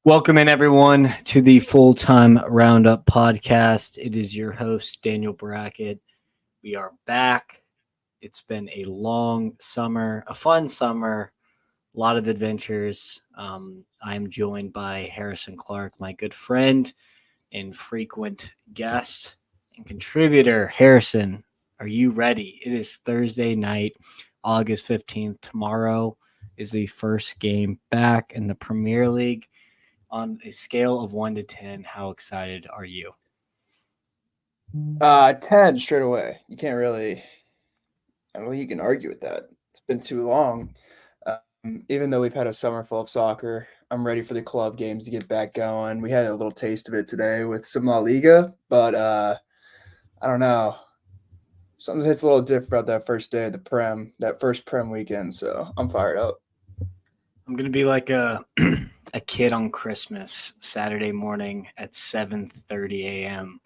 Welcome in, everyone, to the Full-Time Roundup podcast. It is your host, Daniel Brackett. We are back. It's been a long summer, a fun summer, a lot of adventures. I'm joined by Harrison Clark, my good friend and frequent guest and contributor. Harrison, are you ready? It is Thursday night, August 15th. Tomorrow is the first game back in the Premier League. On a scale of 1 to 10, how excited are you? 10 straight away. You can't really, I don't think you can argue with that. It's been too long. Even though we've had a summer full of soccer, I'm ready for the club games to get back going. We had a little taste of it today with some La Liga, but I don't know. Something hits a little different about that first day of the Prem, that first Prem weekend, so I'm fired up. I'm going to be like a kid on Christmas, Saturday morning at 7:30 a.m.,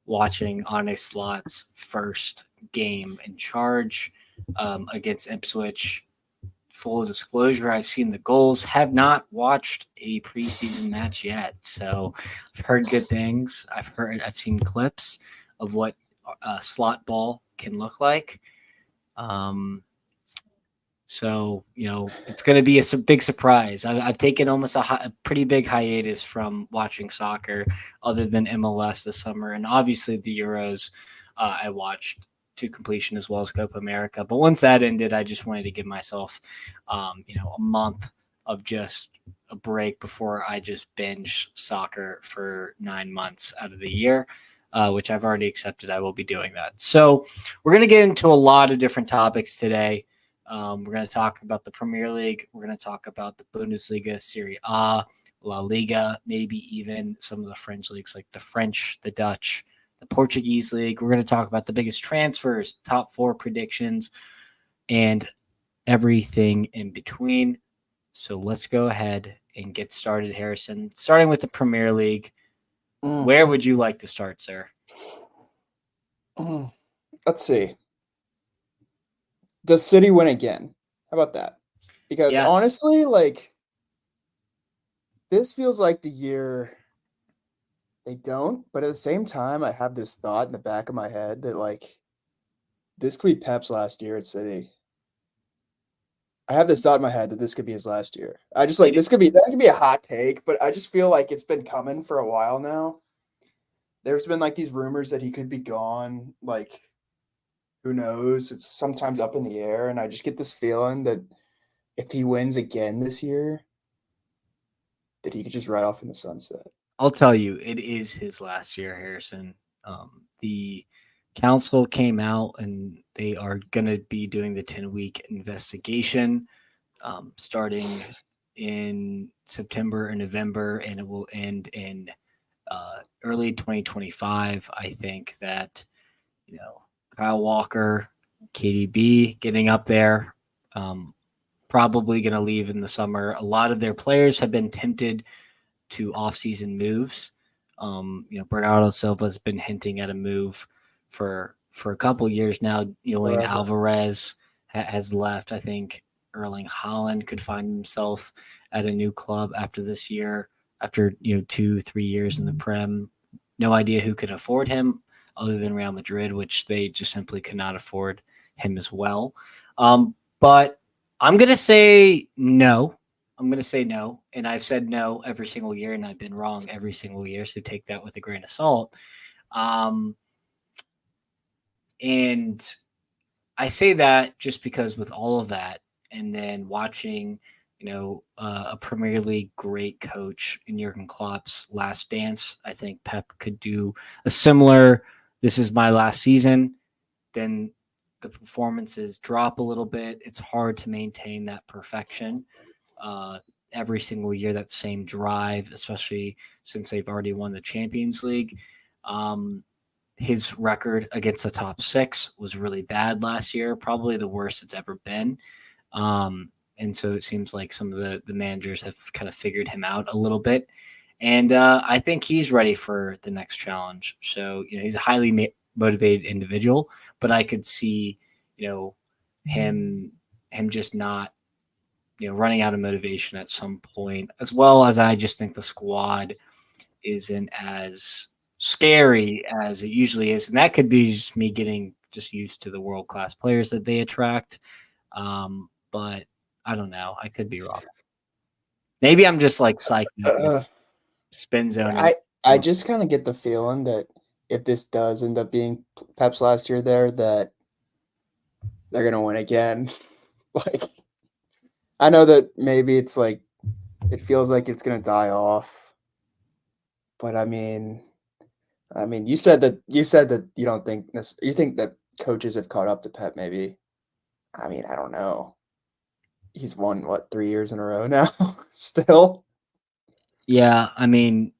watching Onyx Slot's first game in charge against Ipswich. Full disclosure, I've seen the goals, have not watched a preseason match yet. So I've heard good things. I've seen clips of what slot ball can look like. So, it's going to be a big surprise. I've taken almost a pretty big hiatus from watching soccer other than MLS this summer. And obviously the Euros I watched to completion as well as Copa America. But once that ended, I just wanted to give myself, a month of just a break before I just binge soccer for 9 months out of the year. Which I've already accepted. I will be doing that. So we're going to get into a lot of different topics today. We're going to talk about the Premier League. We're going to talk about the Bundesliga, Serie A, La Liga, maybe even some of the French leagues like the French, the Dutch, the Portuguese league. We're going to talk about the biggest transfers, top 4 predictions, and everything in between. So let's go ahead and get started, Harrison. Starting with the Premier League. Where would you like to start, sir? Let's see. Does City win again? How about that? Because honestly, this feels like the year they don't, but at the same time, I have this thought in the back of my head that this could be Pep's last year at City. I have this thought in my head that this could be his last year. I just that could be a hot take, but I just feel like it's been coming for a while now. There's been these rumors that he could be gone, who knows? It's sometimes up in the air, and I just get this feeling that if he wins again this year, that he could just ride off in the sunset. I'll tell you, it is his last year, Harrison. The council came out, and they are going to be doing the 10-week investigation starting in September or November, and it will end in early 2025. I think that, Kyle Walker, KDB getting up there, probably going to leave in the summer. A lot of their players have been tempted to off-season moves. Bernardo Silva's been hinting at a move for a couple years now. Julian Alvarez has left. I think Erling Haaland could find himself at a new club after this year, after 2-3 years in the Prem. No idea who could afford him other than Real Madrid, which they just simply could not afford him as well. But I'm going to say no. And I've said no every single year, and I've been wrong every single year, so take that with a grain of salt. And I say that just because with all of that, and then watching, a Premier League great coach in Jurgen Klopp's last dance, I think Pep could do a similar, this is my last season, then the performances drop a little bit. It's hard to maintain that perfection every single year, that same drive, especially since they've already won the Champions League. His record against the top 6 was really bad last year, probably the worst it's ever been. And so it seems like some of the managers have kind of figured him out a little bit. And I think he's ready for the next challenge. So, he's a highly motivated individual, but I could see, him just not running out of motivation at some point, as well as I just think the squad isn't as scary as it usually is. And that could be just me getting just used to the world class players that they attract. But I don't know. I could be wrong. Maybe I'm just like psychic and Uh, spin zoning. I just kind of get the feeling that if this does end up being Pep's last year there, that they're gonna win again. Like, I know that maybe it's like it feels like it's gonna die off, but I mean, you said that you don't think this. You think that coaches have caught up to Pep. Maybe. I mean, I don't know. He's won what 3 years in a row now. Still, Yeah, I mean,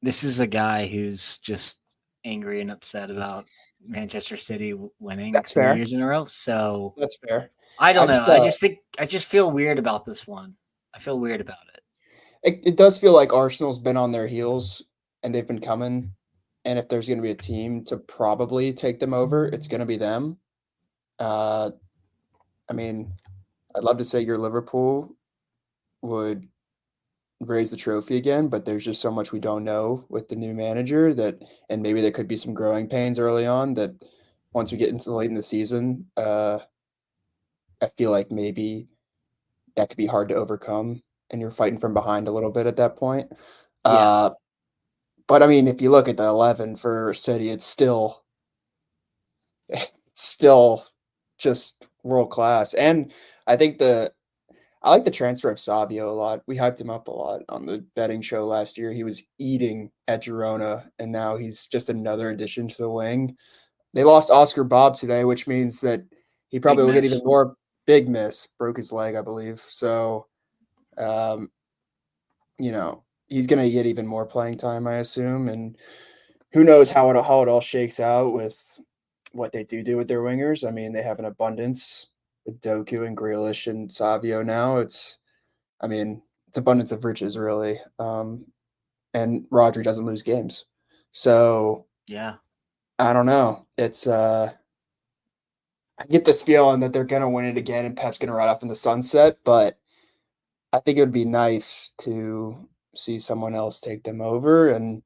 this is a guy who's just angry and upset about Manchester City winning that's 2 fair. years in a row. So That's fair. I I don't know. just I just feel weird about this one. I feel weird about it. it does feel like Arsenal's been on their heels and they've been coming. And if there's going to be a team to probably take them over, it's going to be them. Uh, I mean, I'd love to say your Liverpool would raise the trophy again, but there's just so much we don't know with the new manager that, and maybe there could be some growing pains early on that once we get into late in the season, I feel like maybe that could be hard to overcome and you're fighting from behind a little bit at that point. Yeah. Uh, but I mean, if you look at the 11 for City, it's still just world class. And I think I like the transfer of Savio a lot. We hyped him up a lot on the betting show last year. He was eating at Girona, and now he's just another addition to the wing. They lost Oscar Bob today, which means that he Big probably will get even miss. more big miss. Broke his leg, I believe. So, um, he's going to get even more playing time, I assume. And who knows how it all shakes out with what they do with their wingers. I mean, they have an abundance with Doku and Grealish and Savio now. I mean, it's abundance of riches, really. And Rodri doesn't lose games. So Yeah. I don't know. I get this feeling that they're gonna win it again and Pep's gonna ride off in the sunset, but I think it would be nice to see someone else take them over. And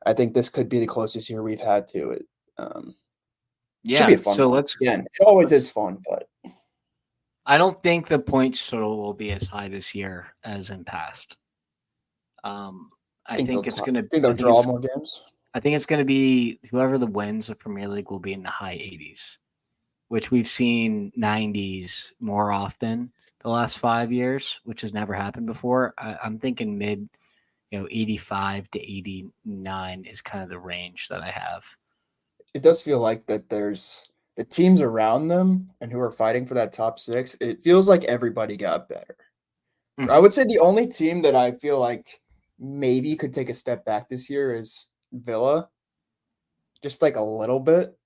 I think this could be the closest year we've had to it. Um, should be Yeah. a fun So one. let's Again, it always let's is fun, but I don't think the point total will be as high this year as in past. I think it's gonna think they'll draw more games. I think it's gonna be whoever the wins the Premier League will be in the high 80s, which we've seen 90s more often the last 5 years, which has never happened before. I'm thinking mid, 85 to 89 is kind of the range that I have. It does feel like that there's the teams around them and who are fighting for that top six. It feels like everybody got better. I Mhm. would say the only team that I feel like maybe could take a step back this year is Villa, just like a little bit.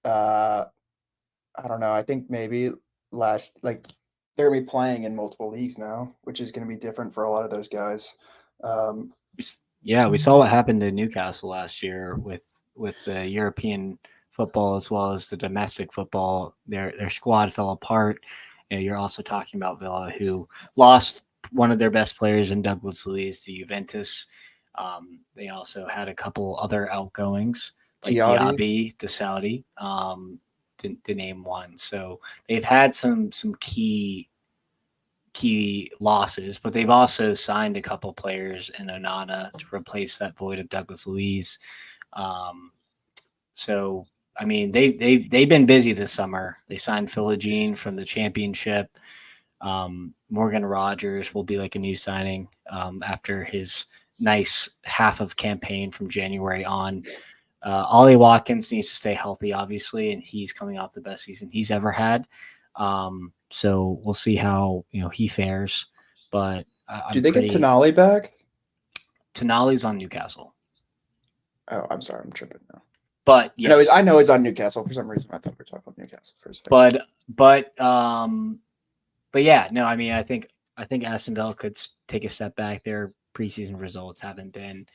Uh, I don't know. I think maybe they're gonna be playing in multiple leagues now, which is gonna be different for a lot of those guys. Um, Yeah, we saw what happened to Newcastle last year with the European football as well as the domestic football. Their squad fell apart. You're also talking about Villa, who lost one of their best players in Douglas Luiz to Juventus. They also had a couple other outgoings like Giotti, Diaby to Saudi, to name one. So they've had some key losses, but they've also signed a couple players in Onana to replace that void of Douglas Luiz. Um, so I mean, they've been busy this summer. They signed Philogene from the Championship. Morgan Rogers will be like a new signing after his nice half of campaign from January on. Ollie Watkins needs to stay healthy, obviously, and he's coming off the best season he's ever had. So we'll see how he fares. But do I'm they get pretty. Tonali back? Tonali's on Newcastle, Oh, I'm sorry, I'm tripping now. but yes, I know he's on Newcastle for some reason. I thought we were talking about Newcastle for a second. but yeah, no, I mean, I think Aston Villa could take a step back. Their preseason results haven't been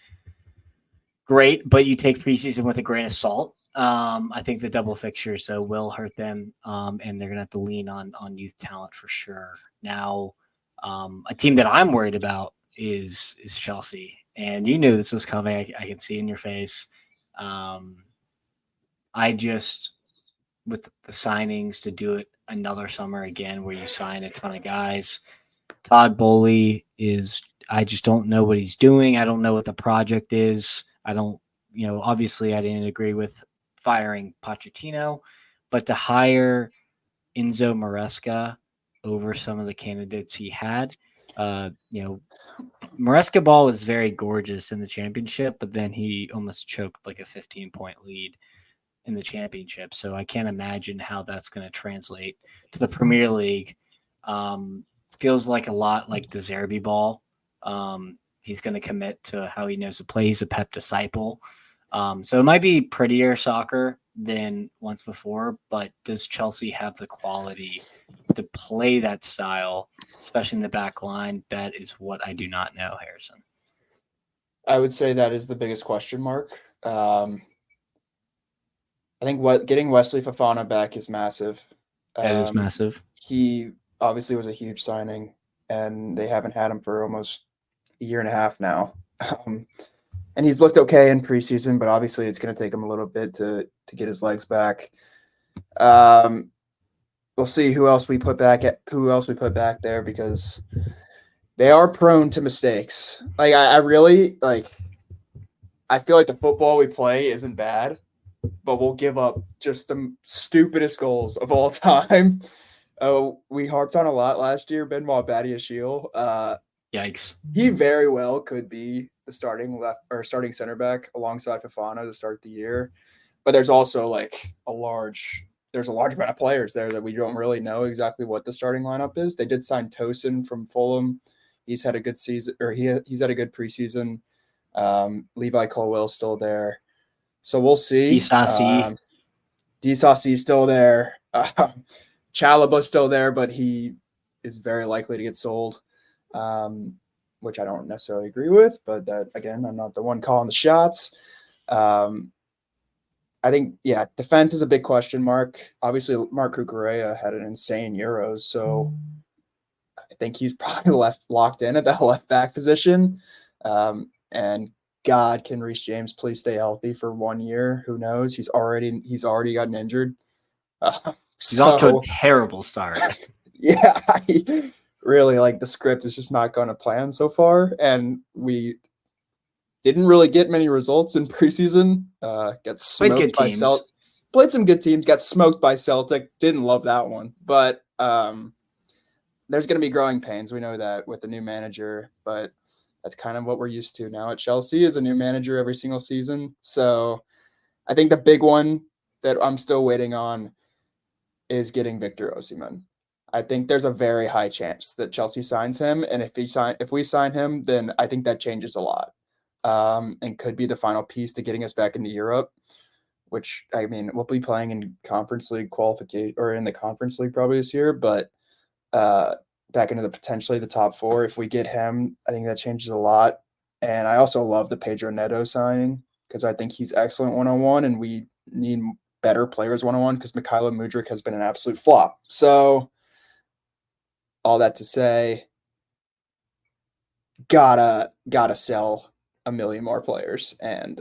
great, but you take preseason with a grain of salt. I think the double fixtures though will hurt them, and they're gonna have to lean on youth talent for sure. Now, a team that I'm worried about is Chelsea, and you knew this was coming. I can see in your face. Um, I just with the signings to do it another summer again, where you sign a ton of guys. Todd Bowley is. I just don't know what he's doing. I don't know what the project is. I don't. Obviously, I didn't agree with firing Pochettino, but to hire Enzo Maresca over some of the candidates he had, Maresca ball was very gorgeous in the championship, but then he almost choked like a 15-point lead in the championship. So I can't imagine how that's going to translate to the Premier League. Feels like a lot like the Zerbi ball. He's going to commit to how he knows to play. He's a Pep disciple. So it might be prettier soccer than once before, but does Chelsea have the quality to play that style, especially in the back line? That is what I do not know, Harrison. I would say that is the biggest question mark. I think getting Wesley Fofana back is massive. That is massive. He obviously was a huge signing, and they haven't had him for almost a year and a half now. And he's looked okay in preseason, but obviously it's going to take him a little bit to get his legs back. We'll see who else we put back there, because they are prone to mistakes. Like I really like. I feel like the football we play isn't bad, but we'll give up just the stupidest goals of all time. We harped on a lot last year, Benoit Badiashile. Yikes. He very well could be the starting center back alongside Fofana to start the year. But there's also like a large amount of players there that we don't really know exactly what the starting lineup is. They did sign Tosin from Fulham. He's had a good season, or he's had a good preseason. Levi Colwell's still there. So we'll see. Disasi still there. Chalaba's still there, but he is very likely to get sold, which I don't necessarily agree with. But that, again, I'm not the one calling the shots. I think, defense is a big question mark. Obviously, Marc Cucurella had an insane Euros, so I think he's probably locked in at that left back position. And God, can Reece James please stay healthy for 1 year? Who knows? He's already gotten injured. He's off to a terrible start. Yeah, really, like, the script is just not going to plan so far, and we didn't really get many results in preseason. Got smoked by Celtic. Played some good teams. Got smoked by Celtic. Didn't love that one, but there's going to be growing pains. We know that with the new manager, but that's kind of what we're used to now at Chelsea, is a new manager every single season. So I think the big one that I'm still waiting on is getting Victor Osimhen. I think there's a very high chance that Chelsea signs him, and if we sign him, then I think that changes a lot, and could be the final piece to getting us back into Europe. Which, I mean, we'll be playing in Conference League qualification, or in the Conference League probably this year, but back into potentially the top four. If we get him, I think that changes a lot. And I also love the Pedro Neto signing, because I think he's excellent one-on-one, and we need better players one-on-one, because Mykhailo Mudryk has been an absolute flop. So all that to say, gotta sell a million more players and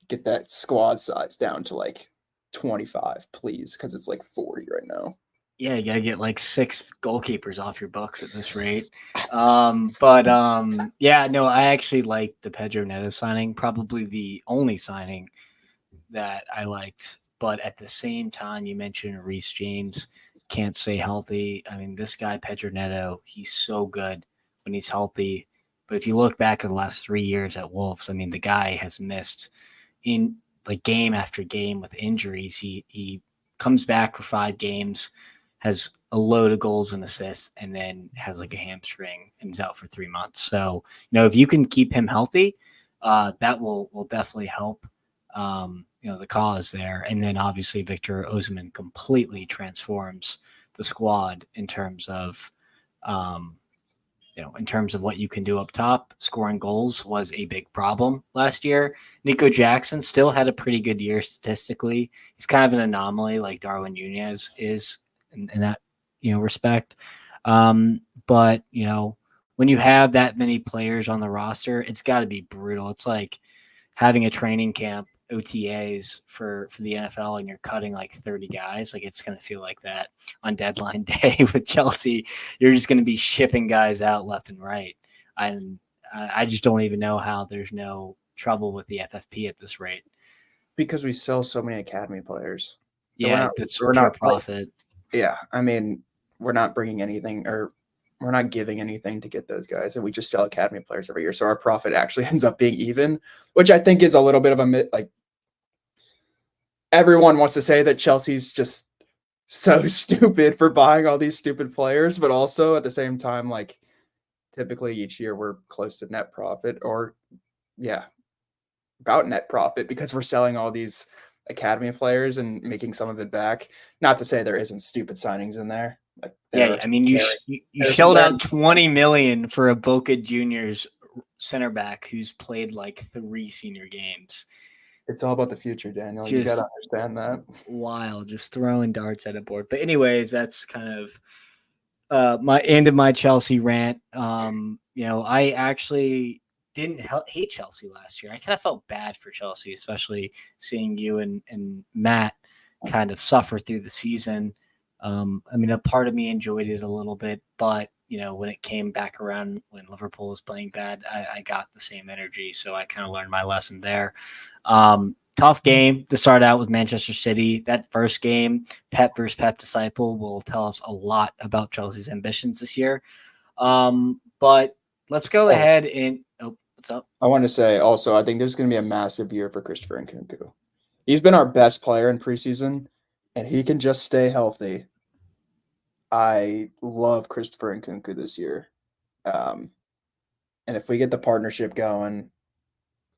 get that squad size down to like 25, please, because it's like 40 right now. Yeah, you gotta get like 6 goalkeepers off your books at this rate. Yeah, no, I actually like the Pedro Neto signing, probably the only signing that I liked. But at the same time, you mentioned Reece James can't stay healthy. I mean, this guy, Pedro Neto, he's so good when he's healthy. But if you look back at the last 3 years at Wolves, I mean, the guy has missed in like game after game with injuries. He comes back for 5 games, has a load of goals and assists, and then has like a hamstring and is out for 3 months. So, if you can keep him healthy, that will definitely help, the cause there. And then obviously Victor Osimhen completely transforms the squad in terms of in terms of what you can do up top, scoring goals was a big problem last year. Nico Jackson still had a pretty good year statistically. He's kind of an anomaly, like Darwin Nunez is in that respect. But when you have that many players on the roster, it's got to be brutal. It's like having a training camp OTAs for the NFL and you're cutting like 30 guys. Like it's going to feel like that on deadline day with Chelsea. You're just going to be shipping guys out left and right. And I just don't even know how there's no trouble with the FFP at this rate. Because we sell so many academy players. Yeah, that's pure profit. Yeah, I mean, we're not bringing anything, or we're not giving anything to get those guys, and we just sell academy players every year. So our profit actually ends up being even, which I think is a little bit of a like. Everyone wants to say that Chelsea's just so stupid for buying all these stupid players, but also at the same time, like typically each year we're close to net profit, or about net profit, because we're selling all these academy players and making some of it back. Not to say there isn't stupid signings in there. Like I mean, you shelled out $20 million for a Boca Juniors center back who's played like 3 senior games. It's all about the future, Daniel. You got to understand that. Wild, just throwing darts at a board. But anyways, that's kind of my end of my Chelsea rant. I actually didn't hate Chelsea last year. I kind of felt bad for Chelsea, especially seeing you and Matt kind of suffer through the season. I mean, a part of me enjoyed it a little bit, but when it came back around when Liverpool was playing bad, I got the same energy. So I kind of learned my lesson there. Tough game to start out with Manchester City. That first game, Pep versus Pep Disciple, will tell us a lot about Chelsea's ambitions this year. But let's go ahead and what's up? I want to say also, I think there's going to be a massive year for Christopher Nkunku. He's been our best player in preseason, and he can just stay healthy. I love Christopher Nkunku this year. And if we get the partnership going,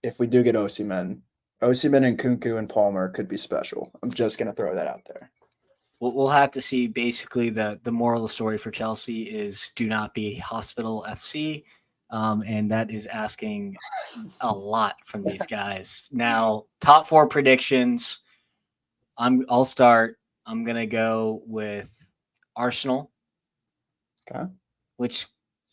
if we do get Osimhen, Nkunku, and Palmer could be special. I'm just going to throw that out there. We'll have to see. Basically, the moral of the story for Chelsea is do not be Hospital FC. And that is asking a lot from these guys. Now, top 4 predictions. I'll start. I'm going to go with Arsenal. Okay. Which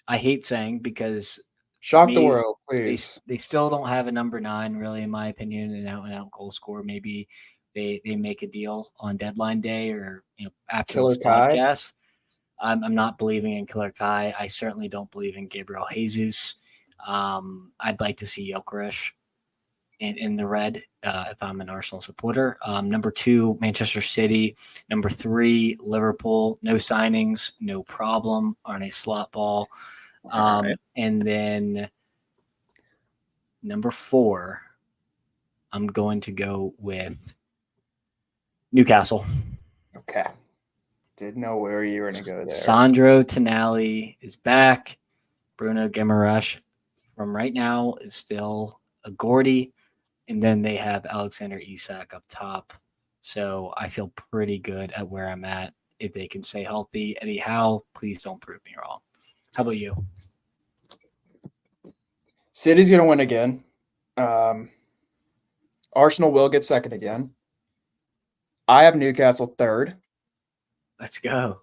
I hate saying because shock the world, please. They still don't have a number 9, really, in my opinion, an out goal scorer. Maybe they make a deal on deadline day or after Killer this podcast. I'm not believing in Killer Kai. I certainly don't believe in Gabriel Jesus. I'd like to see Gyökeres in the red if I'm an Arsenal supporter. Number 2, Manchester City. Number 3, Liverpool. No signings, no problem on a slot ball. Right. And then number 4, I'm going to go with Newcastle. Okay. Didn't know where you were going to go there. Sandro Tonali is back. Bruno Guimaraes from right now is still a Gordy. And then they have Alexander Isak up top. So I feel pretty good at where I'm at. If they can stay healthy, Eddie Howe, please don't prove me wrong. How about you? City's going to win again. Arsenal will get second again. I have Newcastle third. Let's go.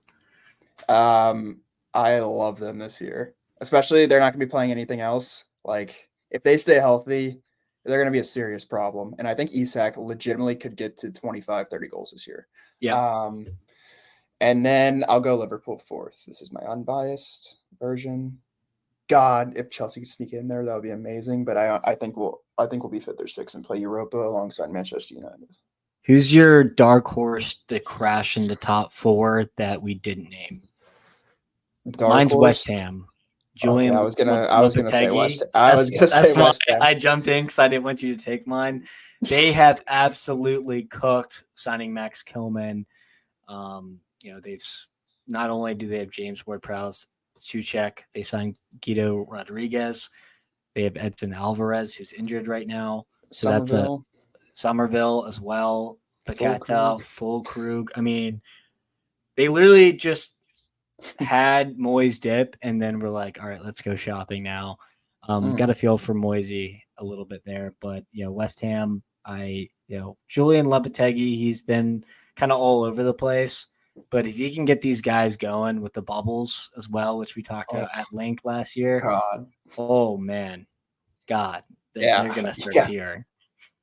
I love them this year. Especially they're not going to be playing anything else. Like, if they stay healthy, they're going to be a serious problem. And I think Isak legitimately could get to 25, 30 goals this year. Yeah. And then I'll go Liverpool fourth. This is my unbiased version. God, if Chelsea could sneak in there, that would be amazing. But I think we'll be fifth or sixth and play Europa alongside Manchester United. Who's your dark horse to crash in the top 4 that we didn't name? Mine's horse? West Ham. Julian, okay, I was gonna say West. West Ham. I jumped in because I didn't want you to take mine. They have absolutely cooked signing Max Kilman. They've not only do they have James Ward-Prowse, Suchek, they signed Guido Rodriguez. They have Edson Alvarez, who's injured right now. So that's a Somerville as well. Paqueta, Fulkrug. I mean, they literally just had Moyes dip, and then we're like, all right, let's go shopping now. Got a feel for Moisey a little bit there, but West Ham, Julian Lopetegui, he's been kind of all over the place. But if you can get these guys going with the bubbles as well, which we talked Oh about at length last year, God. oh man, God, they're Yeah. gonna start Yeah. appearing.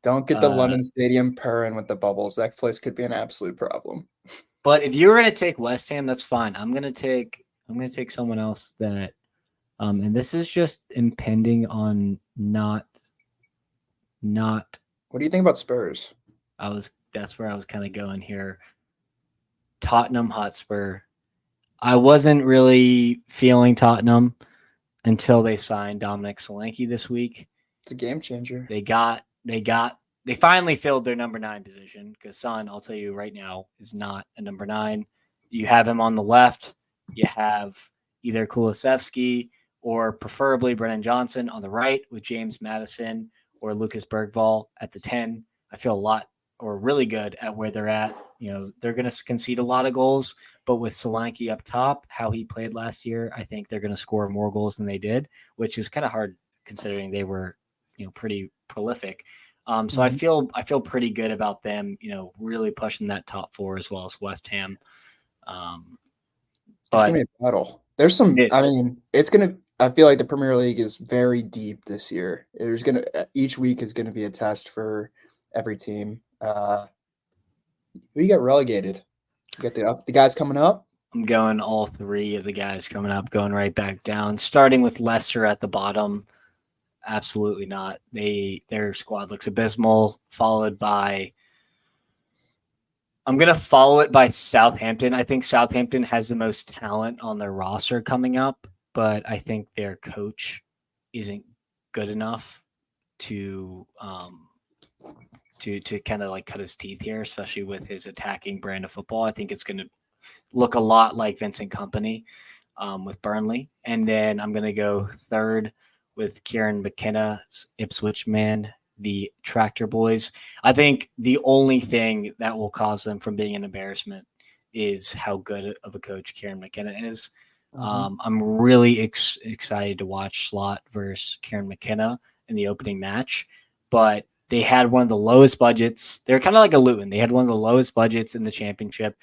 Don't get the London Stadium purring with the bubbles. That place could be an absolute problem. But if you were gonna take West Ham, that's fine. I'm gonna take someone else that, and this is just impending on not. What do you think about Spurs? That's where I was kind of going here. Tottenham Hotspur. I wasn't really feeling Tottenham until they signed Dominic Solanke this week. It's a game changer. They finally filled their number 9 position because Son, I'll tell you right now, is not a number 9. You have him on the left. You have either Kulusevski or preferably Brennan Johnson on the right with James Madison or Lucas Bergvall at the 10. I feel really good at where they're at. They're going to concede a lot of goals, but with Solanke up top, how he played last year, I think they're going to score more goals than they did, which is kind of hard considering they were, pretty prolific. So I feel pretty good about them, really pushing that top 4 as well as West Ham. It's gonna be a battle. There's some. I mean, it's gonna. I feel like the Premier League is very deep this year. Each week is gonna be a test for every team. Who you got relegated? You got the guys coming up. I'm going all 3 of the guys coming up, going right back down, starting with Leicester at the bottom. Absolutely not. Their squad looks abysmal, followed by I'm going to follow it by Southampton. I think Southampton has the most talent on their roster coming up, but I think their coach isn't good enough to kind of like cut his teeth here, especially with his attacking brand of football. I think it's going to look a lot like Vincent Kompany with Burnley. And then I'm going to go third with Kieran McKenna, Ipswich man, the Tractor Boys. I think the only thing that will cause them from being an embarrassment is how good of a coach Kieran McKenna is. I'm really excited to watch Slot versus Kieran McKenna in the opening match, but they had one of the lowest budgets. They're kind of like a Luton. They had one of the lowest budgets in the championship,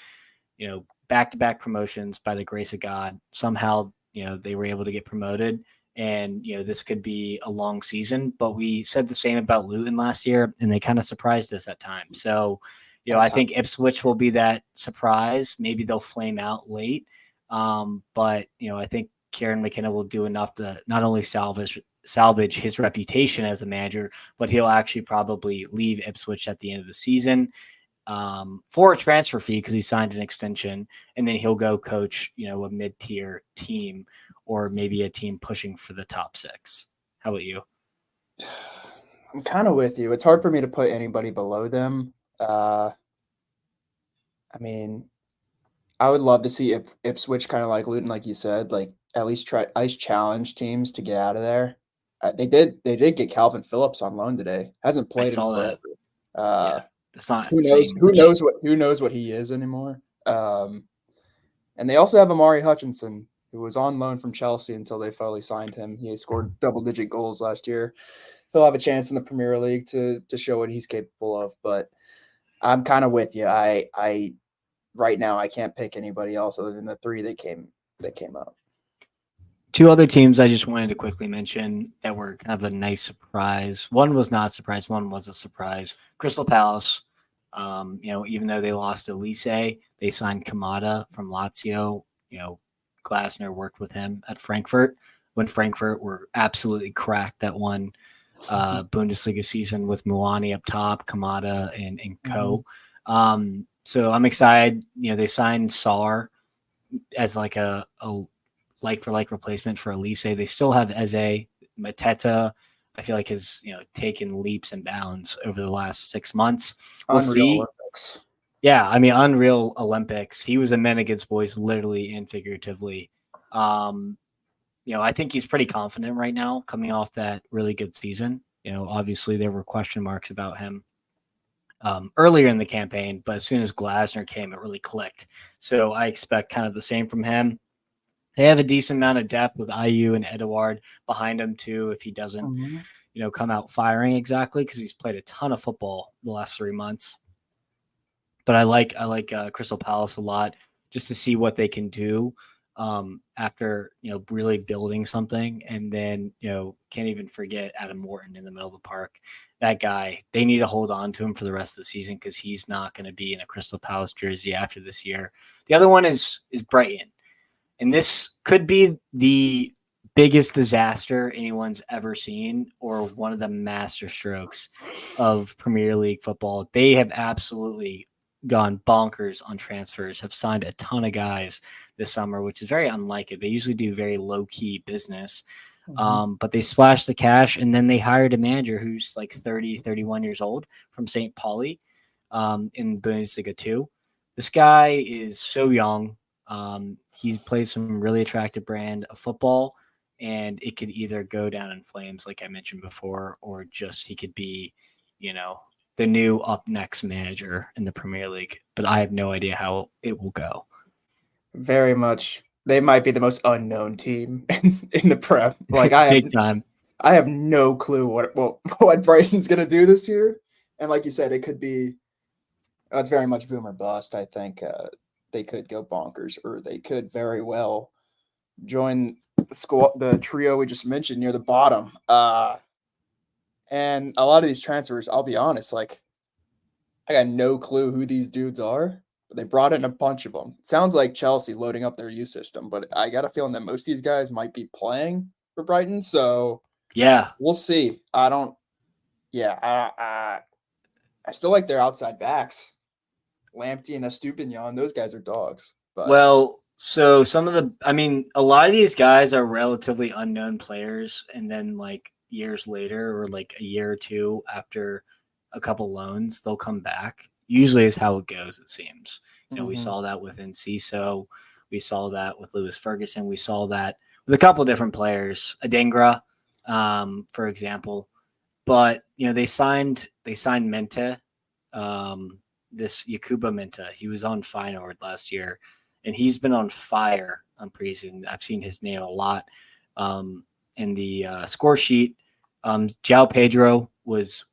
back-to-back promotions by the grace of God. Somehow, they were able to get promoted. And, this could be a long season, but we said the same about Luton last year, and they kind of surprised us at times. So, I think Ipswich will be that surprise. Maybe they'll flame out late. But, I think Kieran McKenna will do enough to not only salvage his reputation as a manager, but he'll actually probably leave Ipswich at the end of the season for a transfer fee because he signed an extension, and then he'll go coach, a mid-tier team or maybe a team pushing for the top 6. How about you? I'm kind of with you. It's hard for me to put anybody below them. I mean, I would love to see Ipswich kind of like Luton, like you said, like at least challenge teams to get out of there. They did get Calvin Phillips on loan today. Hasn't played in forever. That's not who knows what he is anymore. And they also have Amari Hutchinson, who was on loan from Chelsea until they finally signed him. He scored double-digit goals last year. He'll have a chance in the Premier League to show what he's capable of. But I'm kind of with you. I right now I can't pick anybody else other than the 3 that came up. 2 other teams I just wanted to quickly mention that were kind of a nice surprise. One was not a surprise. One was a surprise. Crystal Palace, even though they lost Elise, they signed Kamada from Lazio. Glasner worked with him at Frankfurt when Frankfurt were absolutely cracked that one Bundesliga season with Muani up top, Kamada and co. So I'm excited. They signed Sarr as like a like-for-like replacement for Elise. They still have Eze. Mateta, I feel like has taken leaps and bounds over the last 6 months. We'll see. Olympics. Yeah, I mean, unreal Olympics. He was a men against boys, literally and figuratively. I think he's pretty confident right now, coming off that really good season. Obviously there were question marks about him earlier in the campaign, but as soon as Glasner came, it really clicked. So I expect kind of the same from him. They have a decent amount of depth with IU and Edouard behind him too. If he doesn't, Mhm. come out firing exactly, because he's played a ton of football the last 3 months. But I like Crystal Palace a lot, just to see what they can do after really building something. And then can't even forget Adam Morton in the middle of the park. That guy, they need to hold on to him for the rest of the season, because he's not going to be in a Crystal Palace jersey after this year. The other one is Brighton, and this could be the biggest disaster anyone's ever seen, or one of the master strokes of Premier League football. They have absolutely gone bonkers on transfers, have signed a ton of guys this summer, which is very unlike it. They usually do very low key business. Mhm. But they splashed the cash, and then they hired a manager who's like 30, 31 years old from St. Pauli in Bundesliga 2. This guy is so young. He's played some really attractive brand of football, and it could either go down in flames, like I mentioned before, or just he could be, you know, the new up next manager in the Premier League. But I have no idea how it will go. Very much. They might be the most unknown team in the Prem. Like Big time. I have no clue what Brighton's gonna do this year. And like you said, it could be it's very much boom or bust. I think they could go bonkers, or they could very well join the trio we just mentioned near the bottom. And a lot of these transfers, I'll be honest, like I got no clue who these dudes are, but they brought in a bunch of them. It sounds like Chelsea loading up their youth system, but I got a feeling that most of these guys might be playing for Brighton, so Yeah. we'll see. I don't. Yeah, I still like their outside backs, Lamptey and Estupinian. Those guys are dogs, but Well, so I mean, a lot of these guys are relatively unknown players, and then like years later, or like a year or two after a couple loans, they'll come back. Usually is how it goes, it seems. We mhm. saw that with Enciso, we saw that with Lewis Ferguson, we saw that with a couple different players, Adengra, for example. But they signed Mente, um, this Yakuba Minta. He was on Feyenoord last year, and he's been on fire on preseason. I've seen his name a lot in the score sheet. João Pedro was,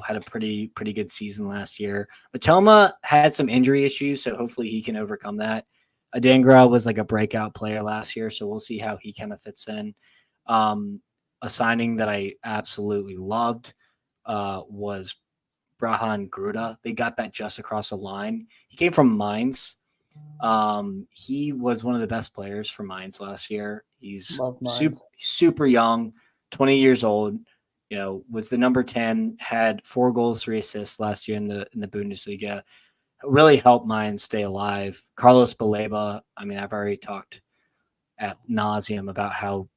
had a pretty good season last year. Matoma had some injury issues, so hopefully he can overcome that. Adengra was like a breakout player last year, so we'll see how he kind of fits in. Um, a signing that I absolutely loved was Brahan Gruda. They got that just across the line. He came from Mainz. He was one of the best players for Mainz last year. He's Love mines. super young, 20 years old. Was the number 10, had 4 goals, 3 assists last year in the Bundesliga. Really helped Mainz stay alive. Carlos Baleba. I mean, I've already talked at nauseum about how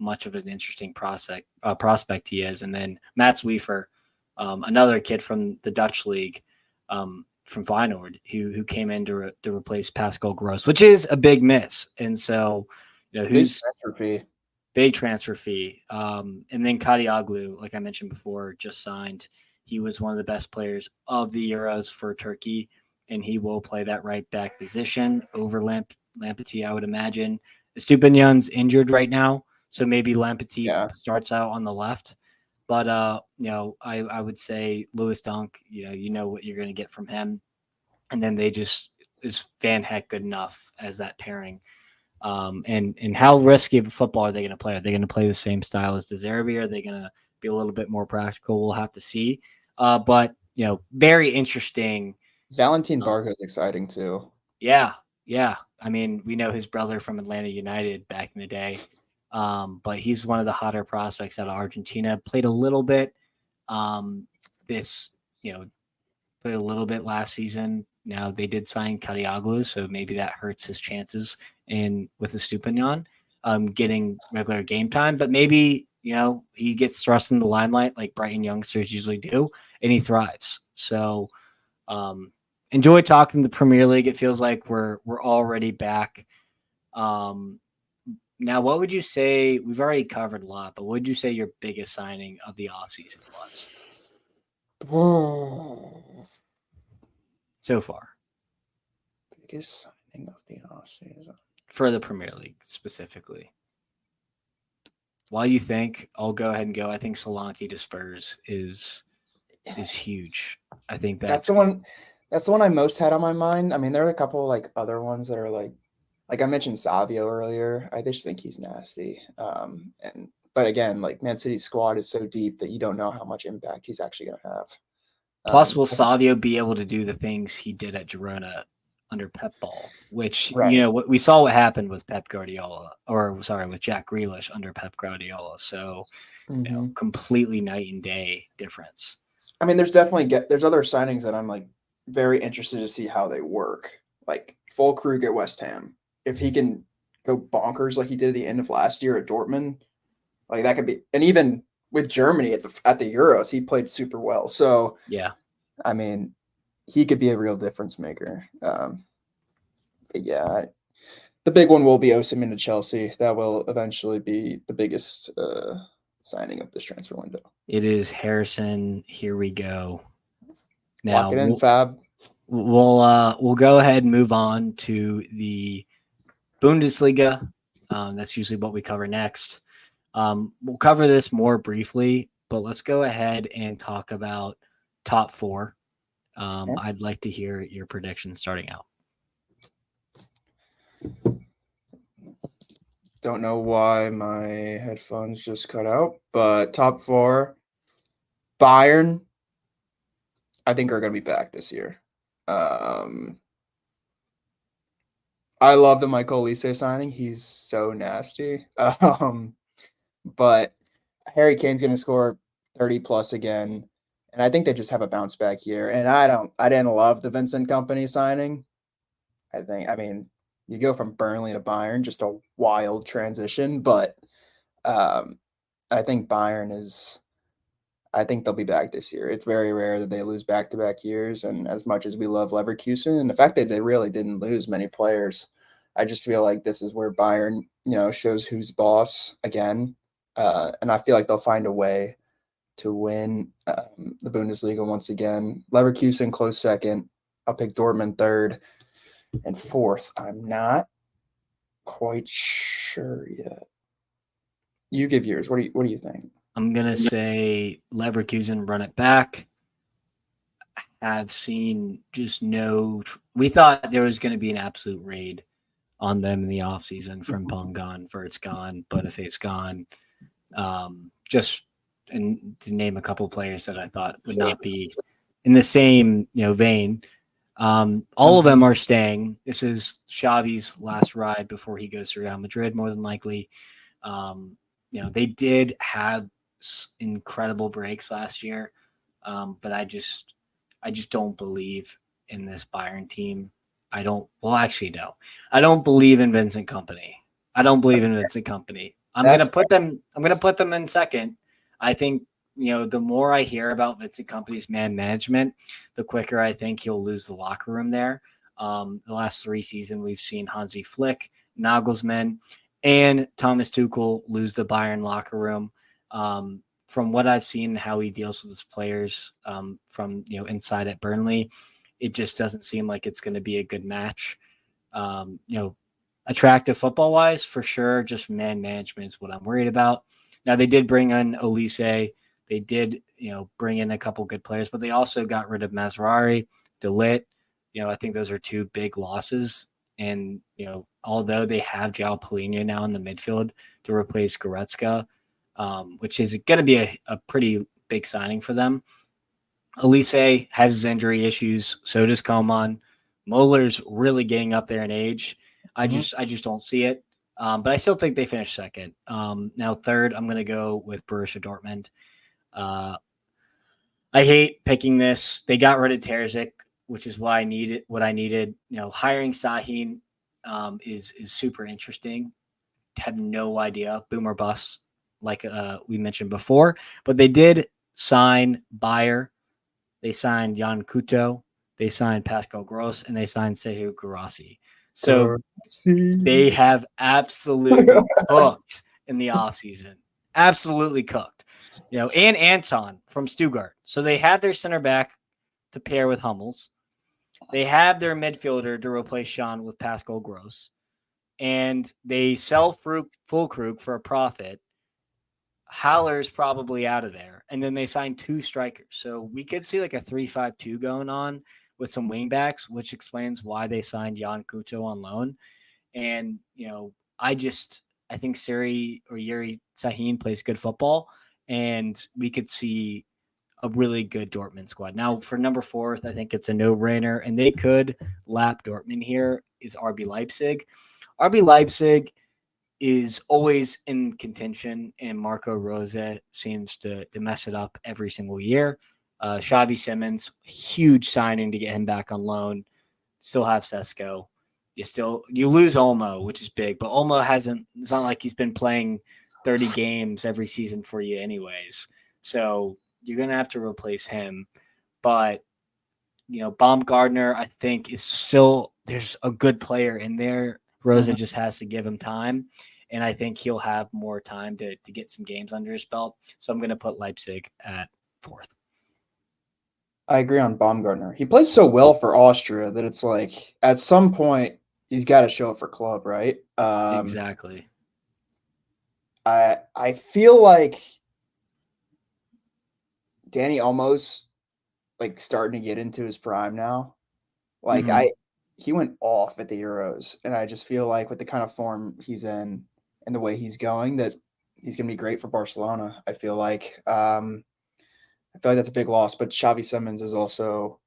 much of an interesting prospect he is. And then Mats Wiefer, another kid from the Dutch league, from Feyenoord, who came in to replace Pascal Gross, which is a big miss. And so, Big who's transfer fee. big transfer fee. And then Kadioglu, like I mentioned before, just signed. He was one of the best players of the Euros for Turkey, and he will play that right back position over Lamptey, I would imagine. Estupinan's injured right now, so maybe Lamptey Yeah. starts out on the left. But I would say Lewis Dunk, you know what you're going to get from him, and then they just is Van Heck good enough as that pairing. And how risky of a football are they going to play? Are they going to play the same style as De Zerbi? Are they going to be a little bit more practical? We'll have to see. But very interesting. Valentin Uh, Barco's exciting too. yeah, yeah. I mean, we know his brother from Atlanta United back in the day, but he's one of the hotter prospects out of Argentina. Played a little bit this, you know, played a little bit last season. Now they did sign Kadioglu, so maybe that hurts his chances in with the Stupinian getting regular game time. But maybe he gets thrust in the limelight like Brighton youngsters usually do, and he thrives. So um, enjoy talking the Premier League. It feels like we're already back. Um, Now, what would you say? We've already covered a lot, but what would you say your biggest signing of the offseason was so far? Biggest signing of the offseason. for the Premier League specifically. While you think, I'll go ahead and go. I think Solanke to Spurs is huge. I think That's that's the one. That's the one I most had on my mind. I mean, there are a couple like other ones that are like I mentioned Savio earlier. I just think he's nasty. And but again, like Man City's squad is so deep that you don't know how much impact he's actually going to have. Plus, will Savio be able to do the things he did at Girona under Pep Ball? Which Right. what we saw what happened with Pep Guardiola, or sorry, with Jack Grealish under Pep Guardiola. So, completely night and day difference. I mean, there's definitely there's other signings that I'm like very interested to see how they work. Like Fulkrug at West Ham, if he can go bonkers like he did at the end of last year at Dortmund, like that could be. And even with Germany at the Euros, he played super well. So yeah, I mean, he could be a real difference maker. But yeah, the big one will be USMNT to Chelsea. That will eventually be the biggest signing of this transfer window. It is Harrison. Here we go. Now, lock it in, Fab. We'll go ahead and move on to the Bundesliga. That's usually what we cover next. We'll cover this more briefly, but let's go ahead and talk about top four. I'd like to hear your predictions starting out. Don't know why my headphones just cut out, but top four, Bayern, I think are going to be back this year. I love the Michael Olise signing. He's so nasty. But Harry Kane's going to score 30 plus again. And I think they just have a bounce back year. And I didn't love the Vincent Company signing. I mean, you go from Burnley to Bayern, just a wild transition. But I think I think they'll be back this year. It's very rare that they lose back-to-back years. And as much as we love Leverkusen and the fact that they really didn't lose many players, I just feel like this is where Bayern, shows who's boss again. And I feel like they'll find a way to win the Bundesliga once again. Leverkusen close second. I'll pick Dortmund third. And fourth, I'm not quite sure yet. You give yours. What do you think? I'm gonna say Leverkusen run it back. I've seen just no. We thought there was going to be an absolute raid on them in the offseason from Pongon for it's gone, but if it's gone, just and to name a couple players that I thought would not be in the same vein. All of them are staying. This is Xavi's last ride before he goes to Real Madrid, more than likely. They did have incredible breaks last year, but I just don't believe in this Bayern team. I don't believe in Vincent Company. I'm going to put them in second. I think, the more I hear about Vincent Company's man management, the quicker I think he'll lose the locker room there. The last 3 seasons, we've seen Hansi Flick, Nagelsmann, and Thomas Tuchel lose the Bayern locker room. From what I've seen, how he deals with his players from inside at Burnley, it just doesn't seem like it's going to be a good match. Attractive football wise, for sure. Just man management is what I'm worried about. Now they did bring in Olise. They did, bring in a couple good players, but they also got rid of Mazraoui, De Ligt. I think those are 2 big losses. And, although they have João Palhinha now in the midfield to replace Goretzka, which is going to be a pretty big signing for them. Olise has his injury issues. So does Coman. Muller's really getting up there in age. I just don't see it. But I still think they finished second. Now third, I'm going to go with Borussia Dortmund. I hate picking this. They got rid of Terzic, which is what I needed. Hiring Sahin is super interesting. Have no idea. Boom or bust, like we mentioned before. But they did sign Bayer. They signed Jan Kuto. They signed Pascal Gross, and they signed Sehu Guirassy. So they have absolutely cooked in the offseason. Absolutely cooked. And Anton from Stuttgart. So they had their center back to pair with Hummels. They have their midfielder to replace Sean with Pascal Gross. and they sell Fulkrug for a profit. Haller's probably out of there, and then they signed 2 strikers. So we could see like a 3-5-2 going on with some wingbacks, which explains why they signed Jan Kuto on loan. And I think Siri or Yuri Sahin plays good football, and we could see a really good Dortmund squad. Now for number 4th, I think it's a no-brainer, and they could lap Dortmund here. Is RB Leipzig. RB Leipzig is always in contention, and Marco Rose seems to mess it up every single year. Xavi Simmons, huge signing to get him back on loan. Still have Sesko. You lose Olmo, which is big, but Olmo hasn't. It's not like he's been playing 30 games every season for you, anyways. So you're gonna have to replace him. But Baumgartner, I think, is still there's a good player in there. Rosa just has to give him time, and I think he'll have more time to get some games under his belt. So I'm going to put Leipzig at 4th. I agree on Baumgartner. He plays so well for Austria that it's like at some point he's got to show it for club, right? Exactly. I feel like Danny Olmo's like starting to get into his prime now. Like he went off at the Euros, and I just feel like with the kind of form he's in and the way he's going, that he's going to be great for Barcelona. I feel like that's a big loss, but Xavi Simmons is also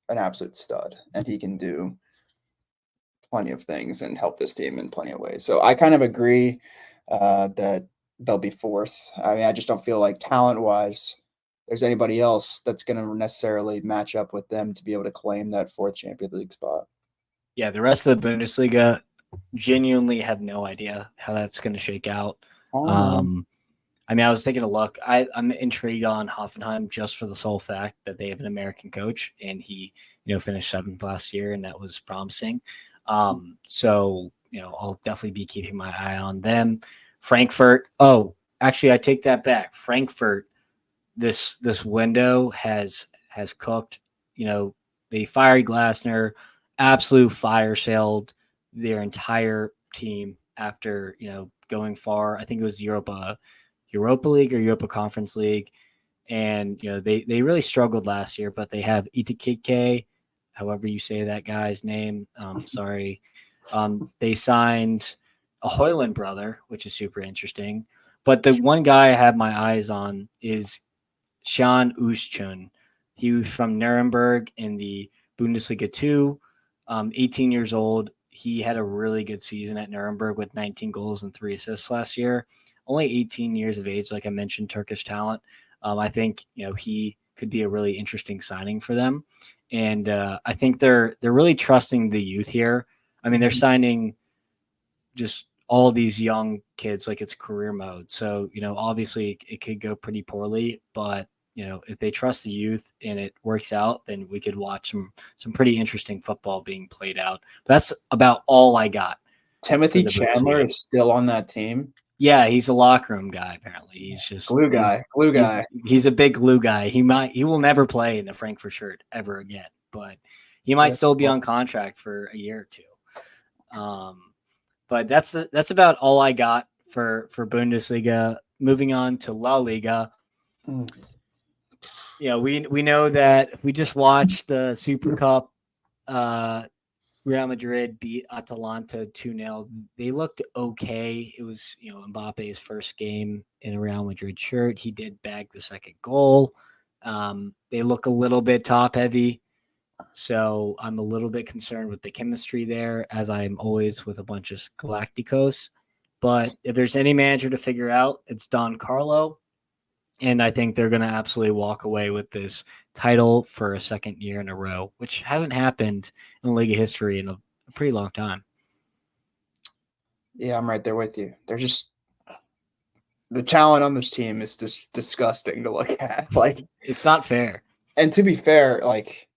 an absolute stud, and he can do plenty of things and help this team in plenty of ways. So I kind of agree that they'll be 4th. I mean, I just don't feel like talent-wise there's anybody else that's going to necessarily match up with them to be able to claim that 4th Champions League spot. Yeah, the rest of the Bundesliga genuinely have no idea how that's going to shake out. I mean, I was taking a look. I'm intrigued on Hoffenheim just for the sole fact that they have an American coach, and he, finished 7th last year, and that was promising. So, I'll definitely be keeping my eye on them. Frankfurt. Oh, actually, I take that back. Frankfurt. This window has cooked. They fired Glasner, absolute fire sailed their entire team after going far. I think it was Europa League or Europa Conference League, and they really struggled last year. But they have Itakike, however you say that guy's name. Sorry. They signed a Hoyland brother, which is super interesting. But the one guy I have my eyes on is Sean Uschun. He was from Nuremberg in the Bundesliga 2, 18 years old. He had a really good season at Nuremberg with 19 goals and 3 assists last year. Only 18 years of age, like I mentioned, Turkish talent. I think he could be a really interesting signing for them, and I think they're really trusting the youth here. I mean, they're signing just all these young kids like it's career mode. So obviously it could go pretty poorly, but if they trust the youth and it works out, then we could watch some pretty interesting football being played out. But that's about all I got. Timothy Chandler is still on that team. Yeah, he's a locker room guy. Apparently, he's just glue guy. He's a big glue guy. He will never play in a Frankfurt shirt ever again, but he might still be on contract for a year or two. But that's about all I got for Bundesliga. Moving on to La Liga. We know that we just watched the Super Cup. Real Madrid beat Atalanta 2-0. They looked okay. It was, Mbappe's first game in a Real Madrid shirt. He did bag the second goal. They look a little bit top heavy. So I'm a little bit concerned with the chemistry there, as I'm always with a bunch of Galacticos. But if there's any manager to figure out, it's Don Carlo. And I think they're going to absolutely walk away with this title for a second year in a row, which hasn't happened in the league of history in a pretty long time. Yeah, I'm right there with you. They're just the talent on this team is just disgusting to look at. Like, it's not fair. And to be fair, like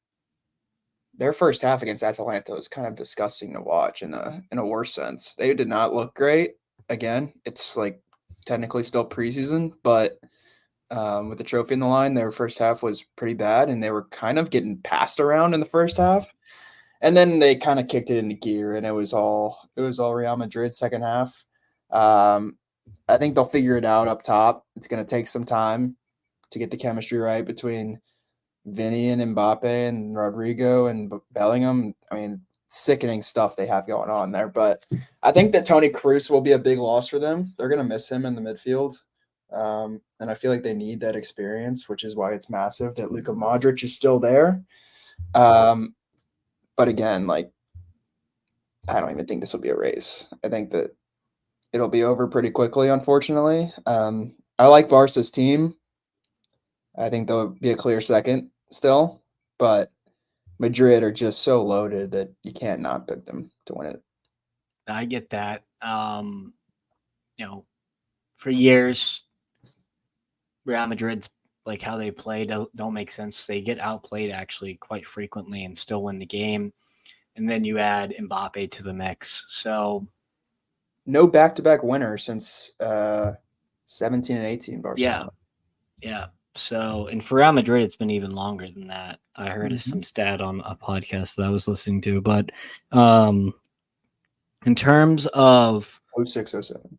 their first half against Atalanta was kind of disgusting to watch in a worse sense. They did not look great. Again, it's like technically still preseason, but with the trophy in the line, their first half was pretty bad, and they were kind of getting passed around in the first half. And then they kind of kicked it into gear, and it was all Real Madrid second half. I think they'll figure it out up top. It's going to take some time to get the chemistry right between Vinny and Mbappe and Rodrigo and Bellingham. I mean, sickening stuff they have going on there. But I think that Toni Kroos will be a big loss for them. They're going to miss him in the midfield. And I feel like they need that experience, which is why it's massive that Luka Modric is still there. But again, like, I don't even think this will be a race. I think that it'll be over pretty quickly, unfortunately. I like Barca's team. I think they'll be a clear second still, but Madrid are just so loaded that you can't not pick them to win it. I get that. For years, Real Madrid's like how they play don't make sense. They get outplayed actually quite frequently and still win the game. And then you add Mbappe to the mix. So no back-to-back winner since 17 and 18 Barcelona. Yeah. So, and for Real Madrid, it's been even longer than that. I heard some stat on a podcast that I was listening to. But in terms of 06, 07.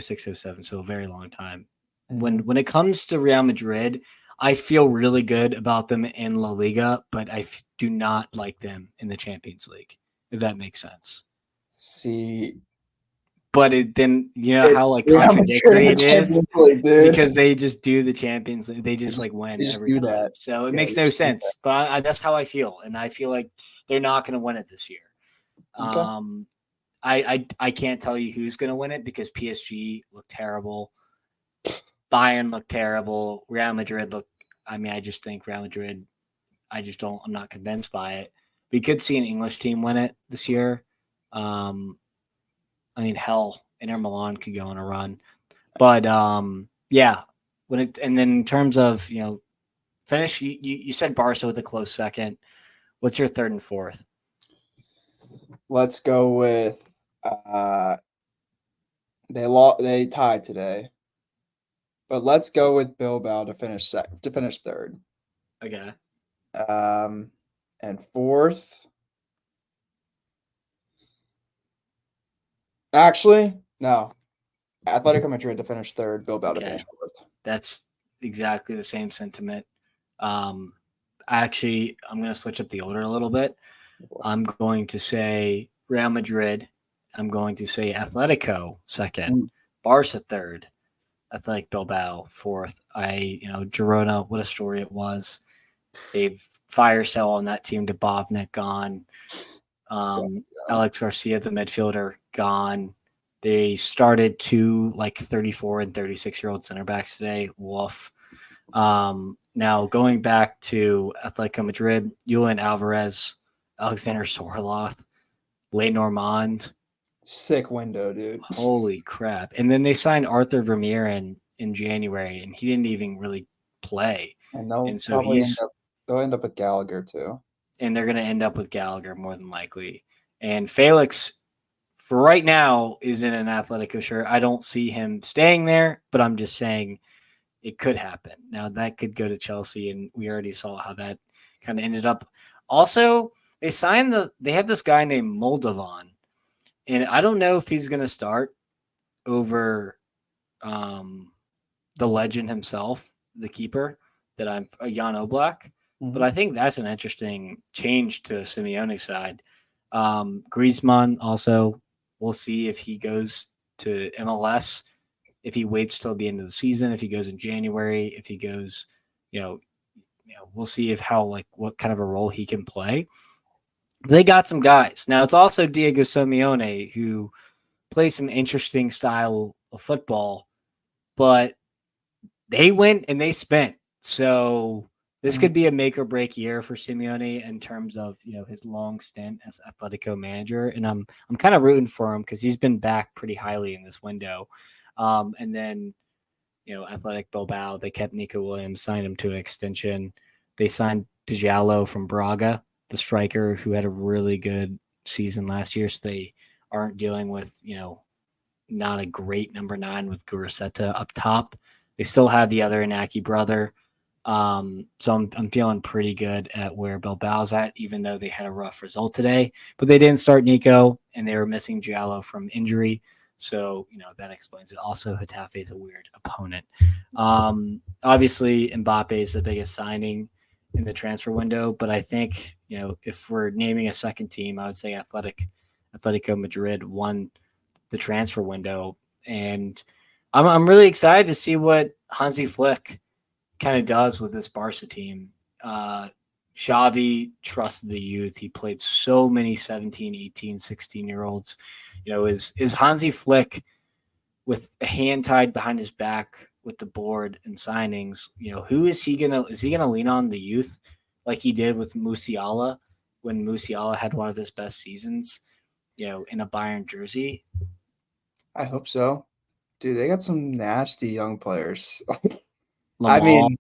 06, 07, so a very long time. When it comes to Real Madrid, I feel really good about them in La Liga, but I do not like them in the Champions League, if that makes sense. See, but then you know how like contradictory it is because they just do the Champions League. They just like win every time. So it makes no sense. But that's how I feel, and I feel like they're not going to win it this year. Okay. I can't tell you who's going to win it because PSG looked terrible. Bayern looked terrible. Real Madrid looked. I mean, I just think Real Madrid. I'm not convinced by it. We could see an English team win it this year. I mean, hell, Inter Milan could go on a run, but yeah. And then in terms of finish, you said Barca with a close second. What's your third and fourth? Let's go with they tied today, but let's go with Bilbao to finish third. Okay. And fourth. Actually, no. Atletico Madrid to finish third, Bilbao to finish fourth. That's exactly the same sentiment. I'm going to switch up the order a little bit. I'm going to say Real Madrid. I'm going to say Atletico second, Barca third, Athletic Bilbao fourth. Girona, what a story it was. They've fire sale on that team. Dubovnik gone. Alex Garcia, the midfielder, gone. They started two 34 and 36-year-old center backs today. Woof. Now going back to Atletico Madrid, Julian Alvarez, Alexander Sorloth, Lenormand. Sick window, dude. Holy crap. And then they signed Arthur Vermeer in January, and he didn't even really play. And they'll end up with Gallagher too. And they're going to end up with Gallagher more than likely. And Felix, for right now, is in an Atletico shirt. I don't see him staying there, but I'm just saying it could happen. Now, that could go to Chelsea, and we already saw how that kind of ended up. Also, they have this guy named Moldovan, and I don't know if he's going to start over the legend himself, the keeper, Jan Oblak. But I think that's an interesting change to Simeone's side. Griezmann also, we'll see if he goes to MLS, if he waits till the end of the season, if he goes in January, if he goes, we'll see what kind of a role he can play. They got some guys. Now it's also Diego Simeone who plays some interesting style of football, but they went and they spent. So this could be a make or break year for Simeone in terms of his long stint as Atletico manager, and I'm kind of rooting for him because he's been back pretty highly in this window. And then Athletic Bilbao, they kept Nico Williams, signed him to an extension. They signed Diallo from Braga, the striker who had a really good season last year, so they aren't dealing with not a great number 9 with Guruceta up top. They still have the other Inaki brother. So I'm feeling pretty good at where Bilbao's at, even though they had a rough result today. But they didn't start Nico, and they were missing Giallo from injury. So, that explains it. Also, Getafe is a weird opponent. Obviously, Mbappe is the biggest signing in the transfer window, but I think, if we're naming a second team, I would say Atletico Madrid won the transfer window. And I'm really excited to see what Hansi Flick kind of does with this Barca team. Xavi trusted the youth. He played so many 17, 18, 16-year-olds. Is Hansi Flick with a hand tied behind his back with the board and signings, who is he gonna lean on the youth like he did with Musiala when Musiala had one of his best seasons, in a Bayern jersey? I hope so. Dude, they got some nasty young players. I Lamar, mean,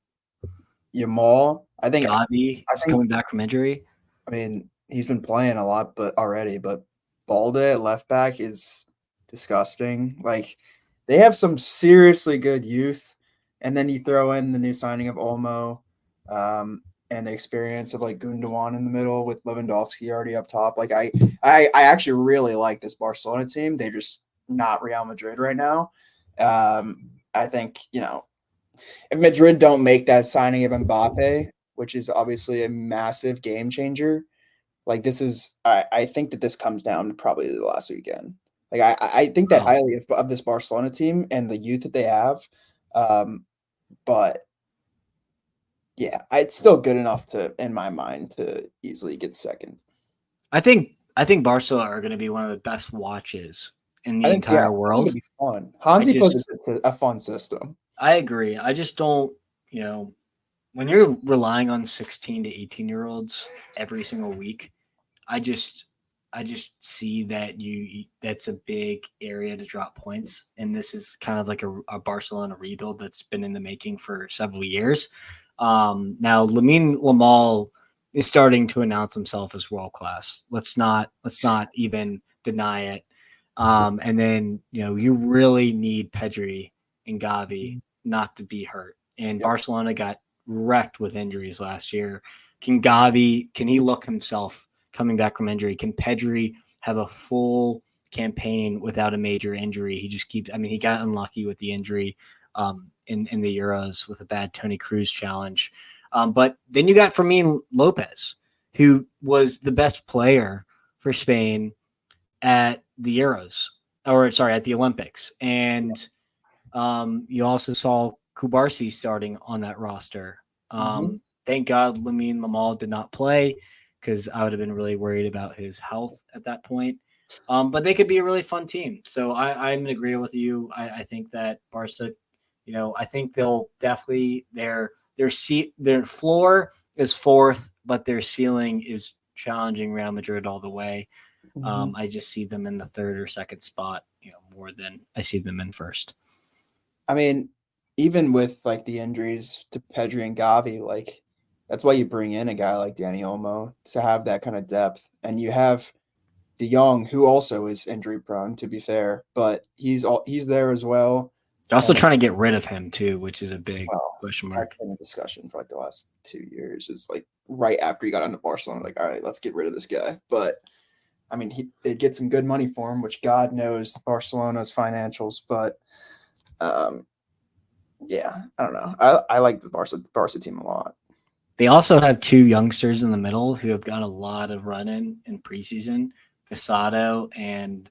Yamal. Gavi I is think. coming back from injury. I mean, he's been playing a lot, but Balde at left back is disgusting. Like, they have some seriously good youth, and then you throw in the new signing of Olmo, and the experience of like Gundogan in the middle with Lewandowski already up top. Like, I actually really like this Barcelona team. They're just not Real Madrid right now. I think if Madrid don't make that signing of Mbappe, which is obviously a massive game changer, like I think that this comes down to probably the last weekend. Like I think that Wow. highly of this Barcelona team and the youth that they have, but yeah, it's still good enough to, in my mind, to easily get second. I think Barca are going to be one of the best watches in the Yeah, entire I think it'd world. be fun. I Hansi plays just a fun system. I agree. I just don't, when you're relying on 16 to 18-year-olds every single week, I just I just see that that's a big area to drop points, and this is kind of like a Barcelona rebuild that's been in the making for several years. Now Lamine Lamal is starting to announce himself as world class. Let's not even deny it. And then you really need Pedri and Gavi not to be hurt. And Yep. Barcelona got wrecked with injuries last year. Can he look himself coming back from injury? Can Pedri have a full campaign without a major injury? He just keeps. I mean, he got unlucky with the injury in the Euros with a bad Tony Cruz challenge. But then you got Fermin Lopez, who was the best player for Spain at the Euros, or sorry, at the Olympics, and you also saw Kubarsi starting on that roster. Mm-hmm. Thank God Lamine Lamal did not play because I would have been really worried about his health at that point. But they could be a really fun team. So I'm in agreement with you. I think that Barca, I think they'll definitely their floor is fourth, but their ceiling is challenging Real Madrid all the way. Mm-hmm. I just see them in the third or second spot, more than I see them in first. I mean, even with like the injuries to Pedri and Gavi, like that's why you bring in a guy like Danny Olmo to have that kind of depth. And you have De Jong, who also is injury prone, to be fair, but he's there as well. They're also And trying to get rid of him too, which is a big well, question that's mark. been a discussion for like the last 2 years. Is like right after he got into Barcelona, like, all right, let's get rid of this guy. But I mean, they get some good money for him, which God knows Barcelona's financials. But um, yeah, I don't know. I like the Barca team a lot. They also have two youngsters in the middle who have got a lot of run in preseason, Casado and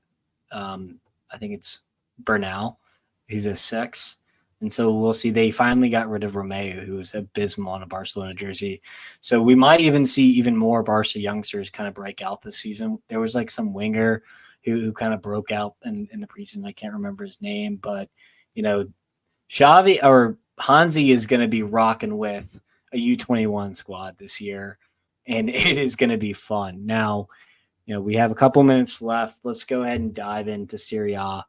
I think it's Bernal. He's a 6. And so we'll see. They finally got rid of Romeo, who was abysmal on a Barcelona jersey. So we might even see even more Barca youngsters kind of break out this season. There was like some winger who kind of broke out in the preseason. I can't remember his name, but Xavi or Hansi is going to be rocking with a U21 squad this year, and it is going to be fun. Now, we have a couple minutes left. Let's go ahead and dive into Serie A.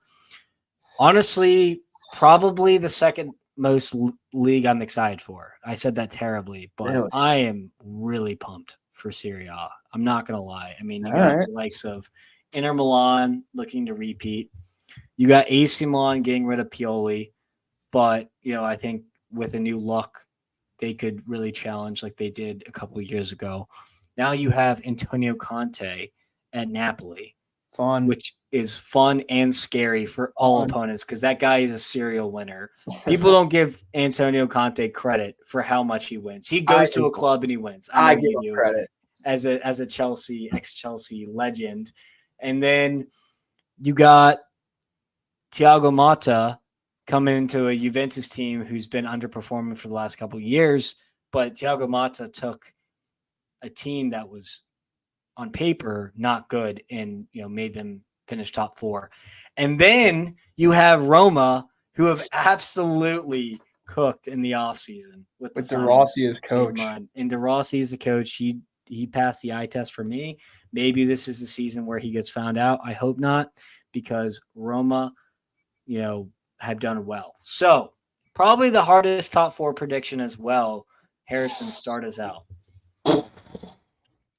Honestly, probably the second most league I'm excited for. I said that terribly, but Really? I am really pumped for Serie A. I'm not going to lie. I mean, you All got right. the likes of Inter Milan looking to repeat. You got AC Milan getting rid of Pioli. But, I think with a new look they could really challenge like they did a couple of years ago. Now you have Antonio Conte at Napoli, Fun. which is fun and scary for all Fun. opponents because that guy is a serial winner. People don't give Antonio Conte credit for how much he wins. He goes to a club and he wins. I I know give you him do credit. as a Chelsea ex-Chelsea legend. And then you got Thiago Motta coming into a Juventus team who's been underperforming for the last couple of years, but Thiago Motta took a team that was on paper not good and made them finish top 4. And then you have Roma, who have absolutely cooked in the offseason with the With De signings Rossi as coach. and De Rossi is the coach. He passed the eye test for me. Maybe this is the season where he gets found out. I hope not, because Roma, have done well. So probably the hardest top 4 prediction as well. Harrison, start us out.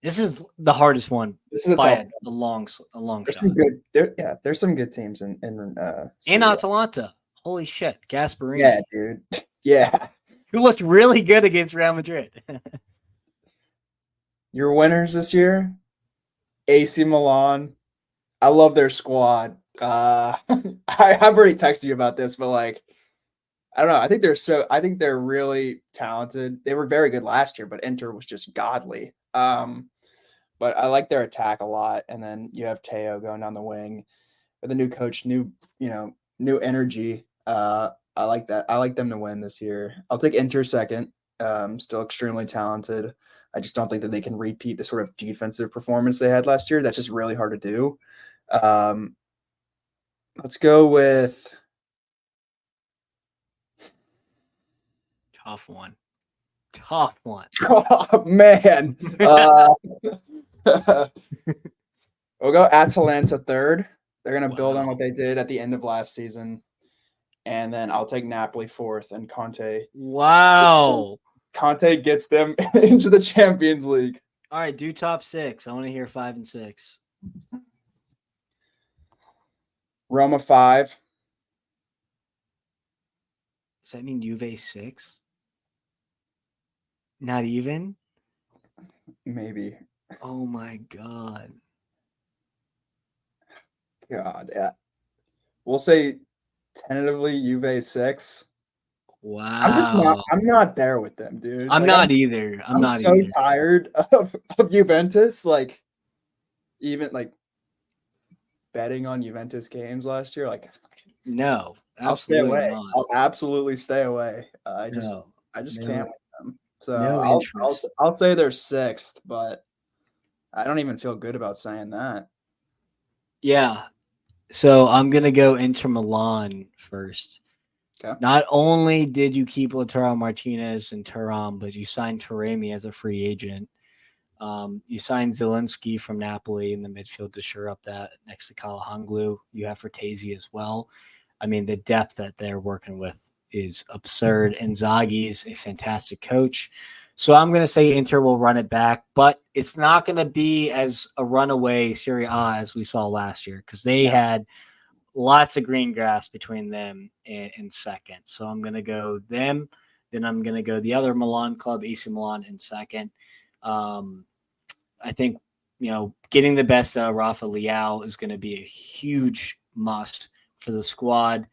This is the hardest one. This is by a long there's shot. some good. There's some good teams in and Atalanta. Holy shit, Gasparini. Yeah, dude. Yeah. Who looked really good against Real Madrid. Your winners this year, AC Milan. I love their squad. I've already texted you about this, but like, I don't know. I think they're really talented. They were very good last year, but Inter was just godly. But I like their attack a lot. And then you have Teo going down the wing with a new coach, new energy. I like that. I like them to win this year. I'll take Inter second. Still extremely talented. I just don't think that they can repeat the sort of defensive performance they had last year. That's just really hard to do. Let's go with Tough one. Oh, man. We'll go Atalanta third. They're going to build on what they did at the end of last season. And then I'll take Napoli fourth and Conte. Wow. Conte gets them into the Champions League. All right, do top 6. I want to hear 5 and 6. Roma 5. Does that mean Juve 6? Not even? Maybe. Oh my God. Yeah. We'll say tentatively Juve 6. Wow. I'm not there with them, dude. I'm not either. I'm not so either. tired of Juventus. Like, even like betting on Juventus games last year. Like, no, I'll stay away. not. I'll absolutely stay away. I just can't with them. So I'll say they're 6th, but I don't even feel good about saying that. Yeah. So I'm gonna go Inter Milan first. Okay. Not only did you keep Lautaro Martinez and Thuram, but you signed Taremi as a free agent. You signed Zielinski from Napoli in the midfield to shore up that next to Kalahanglu. You have Fertesi as well. I mean, the depth that they're working with is absurd. Inzaghi's a fantastic coach. So I'm going to say Inter will run it back, but it's not going to be as a runaway Serie A as we saw last year because they had lots of green grass between them and second. So I'm going to go them. Then I'm going to go the other Milan club, AC Milan, in second. I think, getting the best out of Rafa Leao is going to be a huge must for the squad.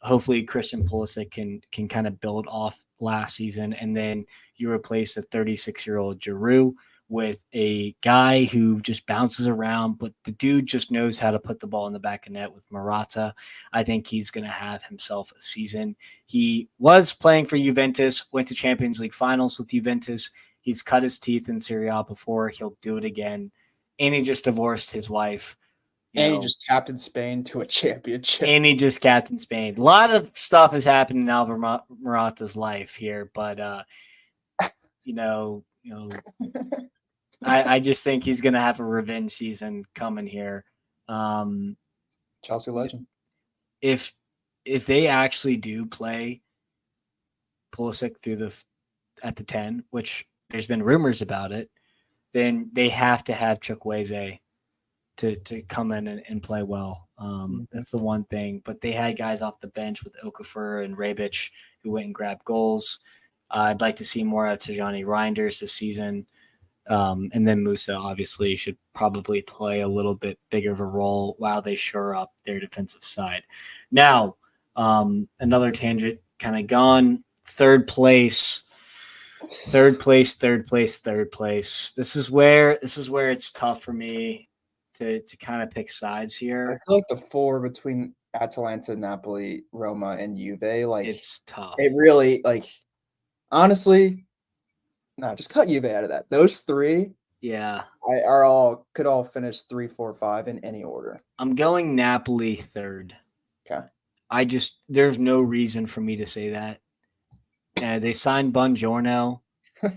Hopefully Christian Pulisic can kind of build off last season. And then you replace the 36-year-old Giroud with a guy who just bounces around, but the dude just knows how to put the ball in the back of net with Morata. I think he's going to have himself a season. He was playing for Juventus, went to Champions League finals with Juventus. He's cut his teeth in Serie A before. He'll do it again. And he just divorced his wife. He just captained Spain to a championship. And he just captained Spain. A lot of stuff has happened in Alvaro Morata's life here, but I just think he's going to have a revenge season coming here. Chelsea legend. If they actually do play Pulisic at the 10, which there's been rumors about it, then they have to have Chukwueze to come in and play well. That's the one thing. But they had guys off the bench with Okafor and Rebic who went and grabbed goals. I'd like to see more of Tajani Reinders this season. And then Musa obviously should probably play a little bit bigger of a role while they shore up their defensive side. Now, another tangent kind of gone. Third place, third place, third place, third place. This is where it's tough for me to kind of pick sides I here. feel like the 4 between Atalanta, Napoli, Roma, and Juve, like, It's tough. it really, like, honestly, no, just cut Juve out of that. Those 3 Yeah, could all finish 3, 4, 5 in any order. I'm going Napoli third. Okay. There's no reason for me to say that. They signed Buongiorno,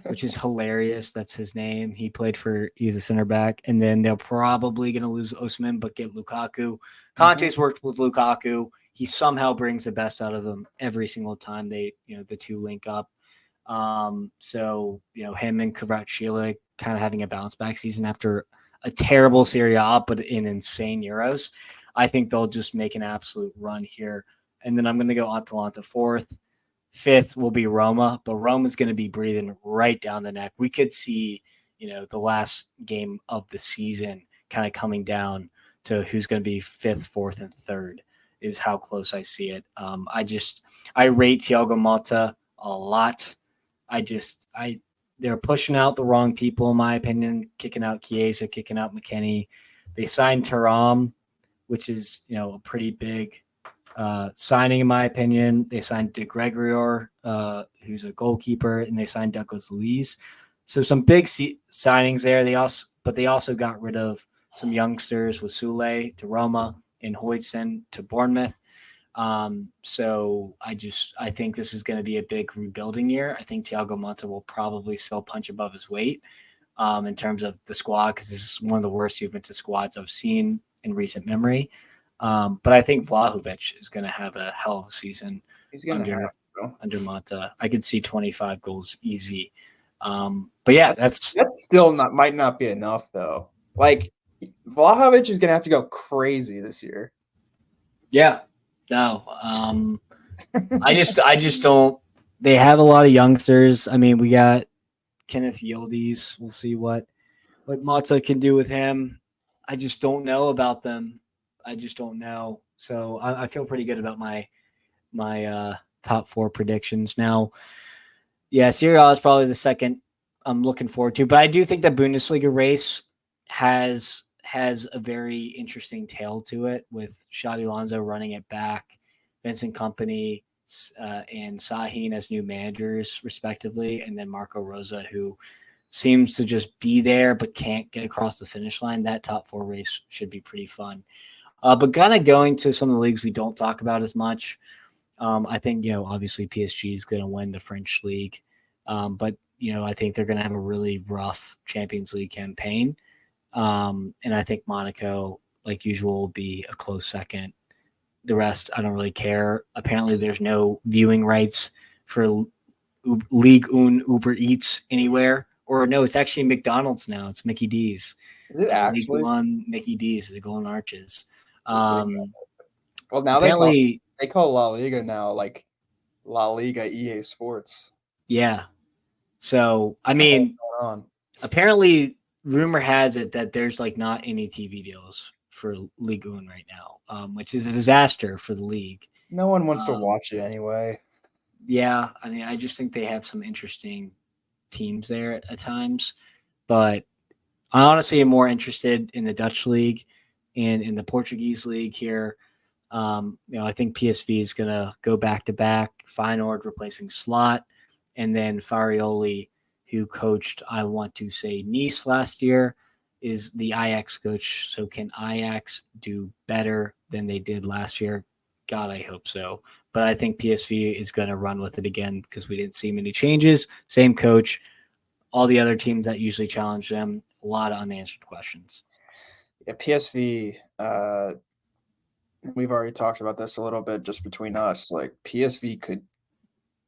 which is hilarious. That's his name. He's a center back. And then they're probably going to lose Osman, but get Lukaku. Conte's worked with Lukaku. He somehow brings the best out of them every single time the two link up. So, him and Kvaratskhelia kind of having a bounce back season after a terrible Serie A, but in insane Euros. I think they'll just make an absolute run here. And then I'm going to go Atalanta fourth. Fifth will be Roma, but Roma's going to be breathing right down the neck. We could see, the last game of the season kind of coming down to who's going to be fifth, fourth, and third is how close I see it. I rate Thiago Motta a lot. They're pushing out the wrong people, in my opinion, kicking out Chiesa, kicking out McKennie. They signed Thuram, which is, a pretty big signing, in my opinion. They signed De Gregorior, who's a goalkeeper, and they signed Douglas Luiz. So some big signings there. They also got rid of some youngsters with Sule to Roma and Hoytson to Bournemouth. So I think this is going to be a big rebuilding year. I think Thiago Motta will probably still punch above his weight in terms of the squad, because this is one of the worst Juventus squads I've seen in recent memory. But I think Vlahovic is going to have a hell of a season under Motta. I could see 25 goals easy. But yeah, that's still might not be enough though. Like, Vlahovic is going to have to go crazy this year. Yeah. No. I just don't. They have a lot of youngsters. I mean, we got Kenneth Yildiz. We'll see what Motta can do with him. I just don't know about them. I just don't know. So I feel pretty good about my top 4 predictions. Now, yeah, Serie A is probably the second I'm looking forward to, but I do think the Bundesliga race has a very interesting tale to it, with Xabi Alonso running it back, Vincent Kompany and Sahin as new managers, respectively, and then Marco Rosa, who seems to just be there but can't get across the finish line. That top 4 race should be pretty fun. But kind of going to some of the leagues we don't talk about as much, I think, obviously PSG is going to win the French league. But, I think they're going to have a really rough Champions League campaign. And I think Monaco, like usual, will be a close second. The rest, I don't really care. Apparently, there's no viewing rights for League One Uber Eats anywhere. Or no, it's actually McDonald's now. It's Mickey D's. Is it actually? League One Mickey D's, the Golden Arches. Well, now apparently they call La Liga now like La Liga EA Sports. Yeah. So, I mean, apparently rumor has it that there's like not any TV deals for League One right now, which is a disaster for the league. No one wants to watch it anyway. Yeah. I mean, I just think they have some interesting teams there at times, but I honestly am more interested in the Dutch league and in the Portuguese league here. I think PSV is going to go back to back, Feyenoord replacing Slot, and then Farioli, who coached, I want to say, Nice last year, is the Ajax coach. So can Ajax do better than they did last year? God, I hope so. But I think PSV is going to run with it again because we didn't see many changes. Same coach. All the other teams that usually challenge them, a lot of unanswered questions. Yeah, PSV, we've already talked about this a little bit just between us. Like, PSV could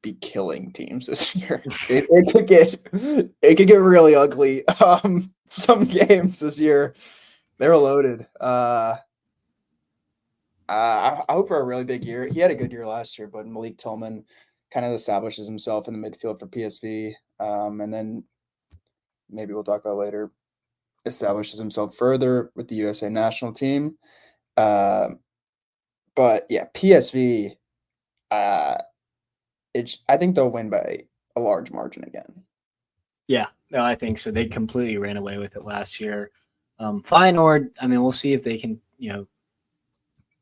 be killing teams this year. It could get really ugly. Some games this year, they're loaded. I hope for a really big year. He had a good year last year, but Malik Tillman kind of establishes himself in the midfield for PSV, and then maybe we'll talk about later, establishes himself further with the USA national team. But yeah, PSV, uh, I think they'll win by a large margin again. Yeah, no, I think so. They completely ran away with it last year. Feyenoord, I mean, we'll see if they can,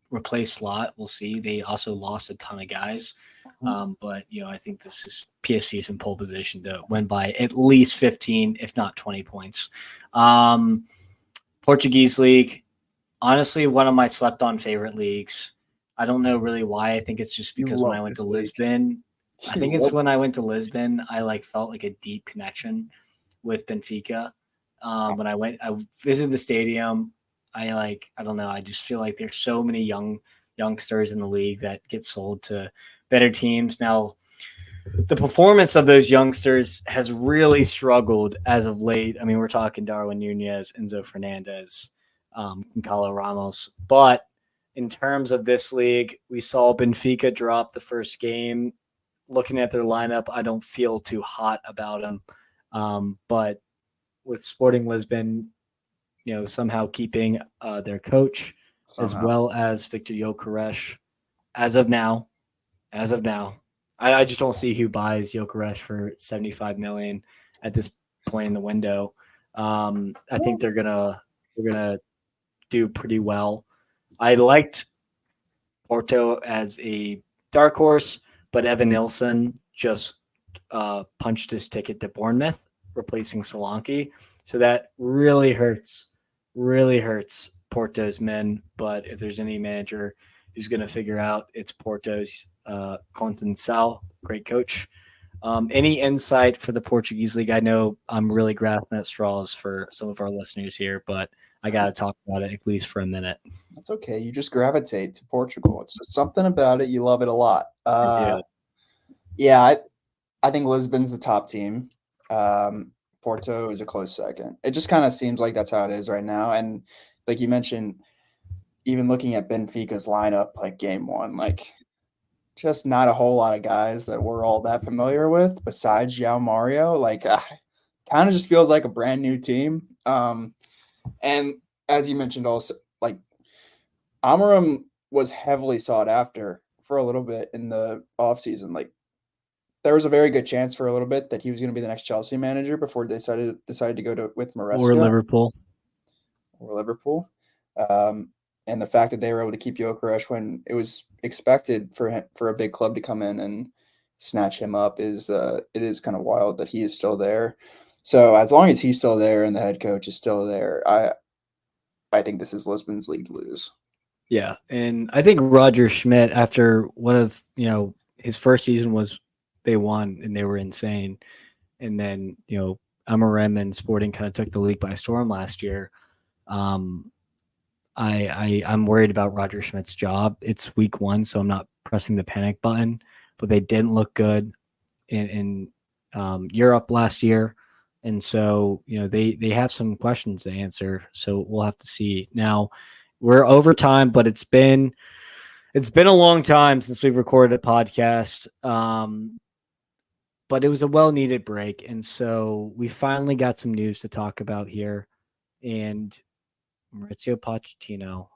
replace Slot. We'll see. They also lost a ton of guys. But, I think this is PSV's in pole position to win by at least 15, if not 20 points. Portuguese league, honestly, one of my slept on favorite leagues. I don't know really why. I think it's just because when I went to Lisbon, I think it's when I went to Lisbon, I felt like a deep connection with Benfica. When I visited the stadium. I don't know. I just feel like there's so many youngsters in the league that get sold to better teams. Now, the performance of those youngsters has really struggled as of late. I mean, we're talking Darwin Nunez, Enzo Fernandez, Gonçalo Ramos. But in terms of this league, we saw Benfica drop the first game. Looking at their lineup, I don't feel too hot about them. But with Sporting Lisbon, somehow keeping their coach as well as Victor Gyökeres as of now. I just don't see who buys Gyökeres for 75 million at this point in the window. I think they're gonna do pretty well. I liked Porto as a dark horse, but Evan Nilsson just punched his ticket to Bournemouth, replacing Solanke. So that really hurts Porto's men. But if there's any manager who's going to figure out, it's Porto's Conceição, great coach. Any insight for the Portuguese league? I know I'm really grasping at straws for some of our listeners here, but I got to talk about it at least for a minute. That's okay. You just gravitate to Portugal. It's something about it. You love it a lot. Yeah, I think Lisbon's the top team. Porto is a close second. It just kind of seems like that's how it is right now. And like you mentioned, even looking at Benfica's lineup, like game one, like just not a whole lot of guys that we're all that familiar with besides João Mario. Like, kind of just feels like a brand new team. And as you mentioned, also like Amarim was heavily sought after for a little bit in the offseason. Like, there was a very good chance for a little bit that he was going to be the next Chelsea manager before they decided to go with Maresca or Liverpool. And the fact that they were able to keep Gyökeres when it was expected for a big club to come in and snatch him up is kind of wild that he is still there. So as long as he's still there and the head coach is still there, I think this is Lisbon's league to lose. Yeah, and I think Roger Schmidt, after one of his first season was they won and they were insane, and then Amarim and Sporting kind of took the league by storm last year. I'm worried about Roger Schmidt's job. It's week one, so I'm not pressing the panic button. But they didn't look good in Europe last year, and so they have some questions to answer. So we'll have to see. Now we're over time, but it's been a long time since we've recorded a podcast. But it was a well-needed break, and so we finally got some news to talk about here. And Maurizio Pochettino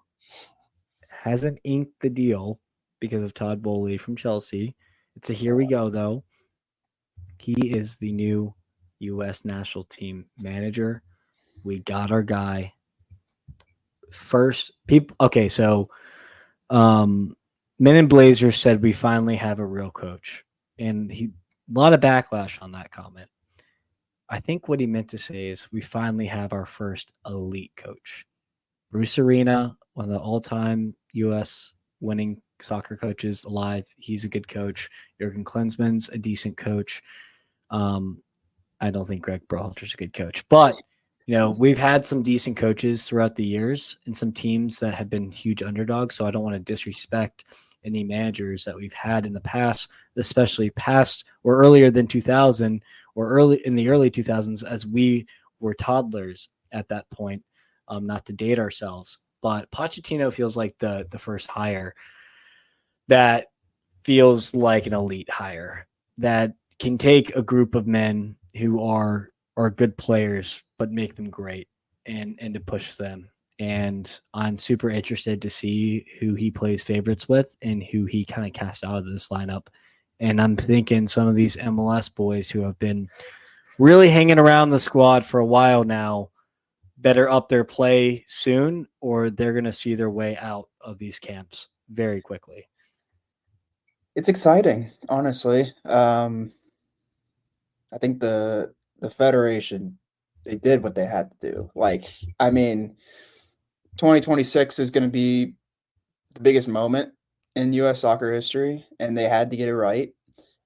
hasn't inked the deal because of Todd Bowley from Chelsea. It's a here we go, though. He is the new U.S. national team manager. We got our guy. First, people. Okay, so Men in Blazers said we finally have a real coach, and a lot of backlash on that comment. I think what he meant to say is we finally have our first elite coach. Bruce Arena, one of the all-time U.S. winning soccer coaches alive. He's a good coach. Jurgen Klinsmann's a decent coach. I don't think Greg Berhalter's a good coach, but we've had some decent coaches throughout the years and some teams that have been huge underdogs. So I don't want to disrespect any managers that we've had in the past, especially past or earlier than 2000 or early in the early 2000s, as we were toddlers at that point. Not to date ourselves, but Pochettino feels like the first hire that feels like an elite hire that can take a group of men who are good players but make them great and to push them. And I'm super interested to see who he plays favorites with and who he kind of cast out of this lineup. And I'm thinking some of these MLS boys who have been really hanging around the squad for a while now better up their play soon, or they're going to see their way out of these camps very quickly. It's exciting, honestly. I think the federation, they did what they had to do. Like, I mean, 2026 is going to be the biggest moment in U.S. soccer history, and they had to get it right.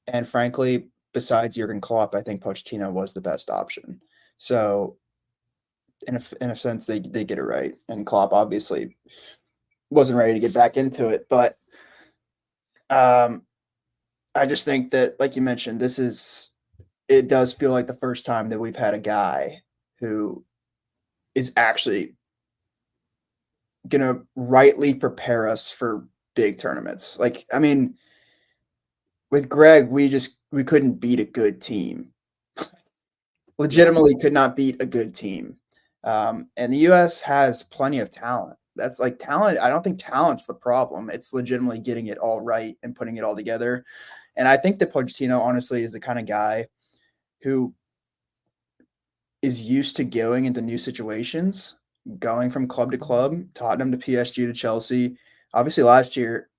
And frankly, besides Jurgen Klopp, I think Pochettino was the best option. So, in a sense, they get it right. And Klopp obviously wasn't ready to get back into it, but um, I just think that, like you mentioned, it does feel like the first time that we've had a guy who is actually going to rightly prepare us for big tournaments. Like, I mean, with Greg, we couldn't beat a good team. Legitimately could not beat a good team. And the US has plenty of talent. That's like talent. I don't think talent's the problem. It's legitimately getting it all right and putting it all together. And I think that Pochettino, honestly, is the kind of guy who is used to going into new situations, going from club to club, Tottenham to PSG to Chelsea. Obviously, last year,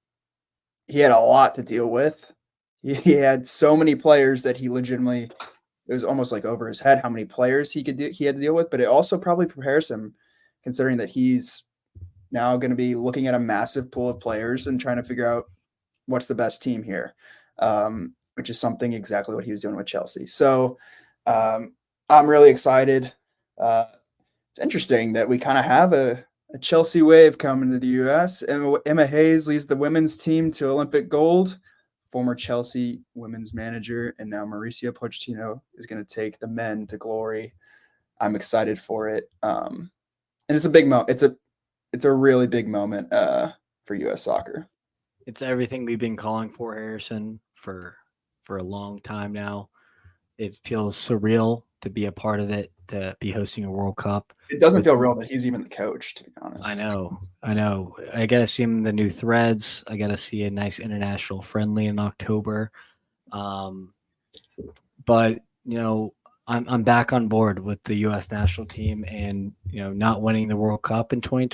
he had a lot to deal with. He had so many players that he legitimately, it was almost like over his head how many players he had to deal with, but it also probably prepares him, considering that he's now going to be looking at a massive pool of players and trying to figure out what's the best team here, which is something exactly what he was doing with Chelsea. So I'm really excited. It's interesting that we kind of have a Chelsea wave coming to the U.S. Emma Hayes leads the women's team to Olympic gold. Former Chelsea women's manager, and now Mauricio Pochettino is going to take the men to glory. I'm excited for it, and it's a big moment. It's a really big moment for U.S. soccer. It's everything we've been calling for, Harrison, for a long time now. It feels surreal to be a part of it, to be hosting a World Cup. It doesn't feel real that he's even the coach, to be honest. I know. I got to see him in the new threads. I got to see a nice international friendly in October. But I'm back on board with the U.S. national team, and not winning the World Cup in 2020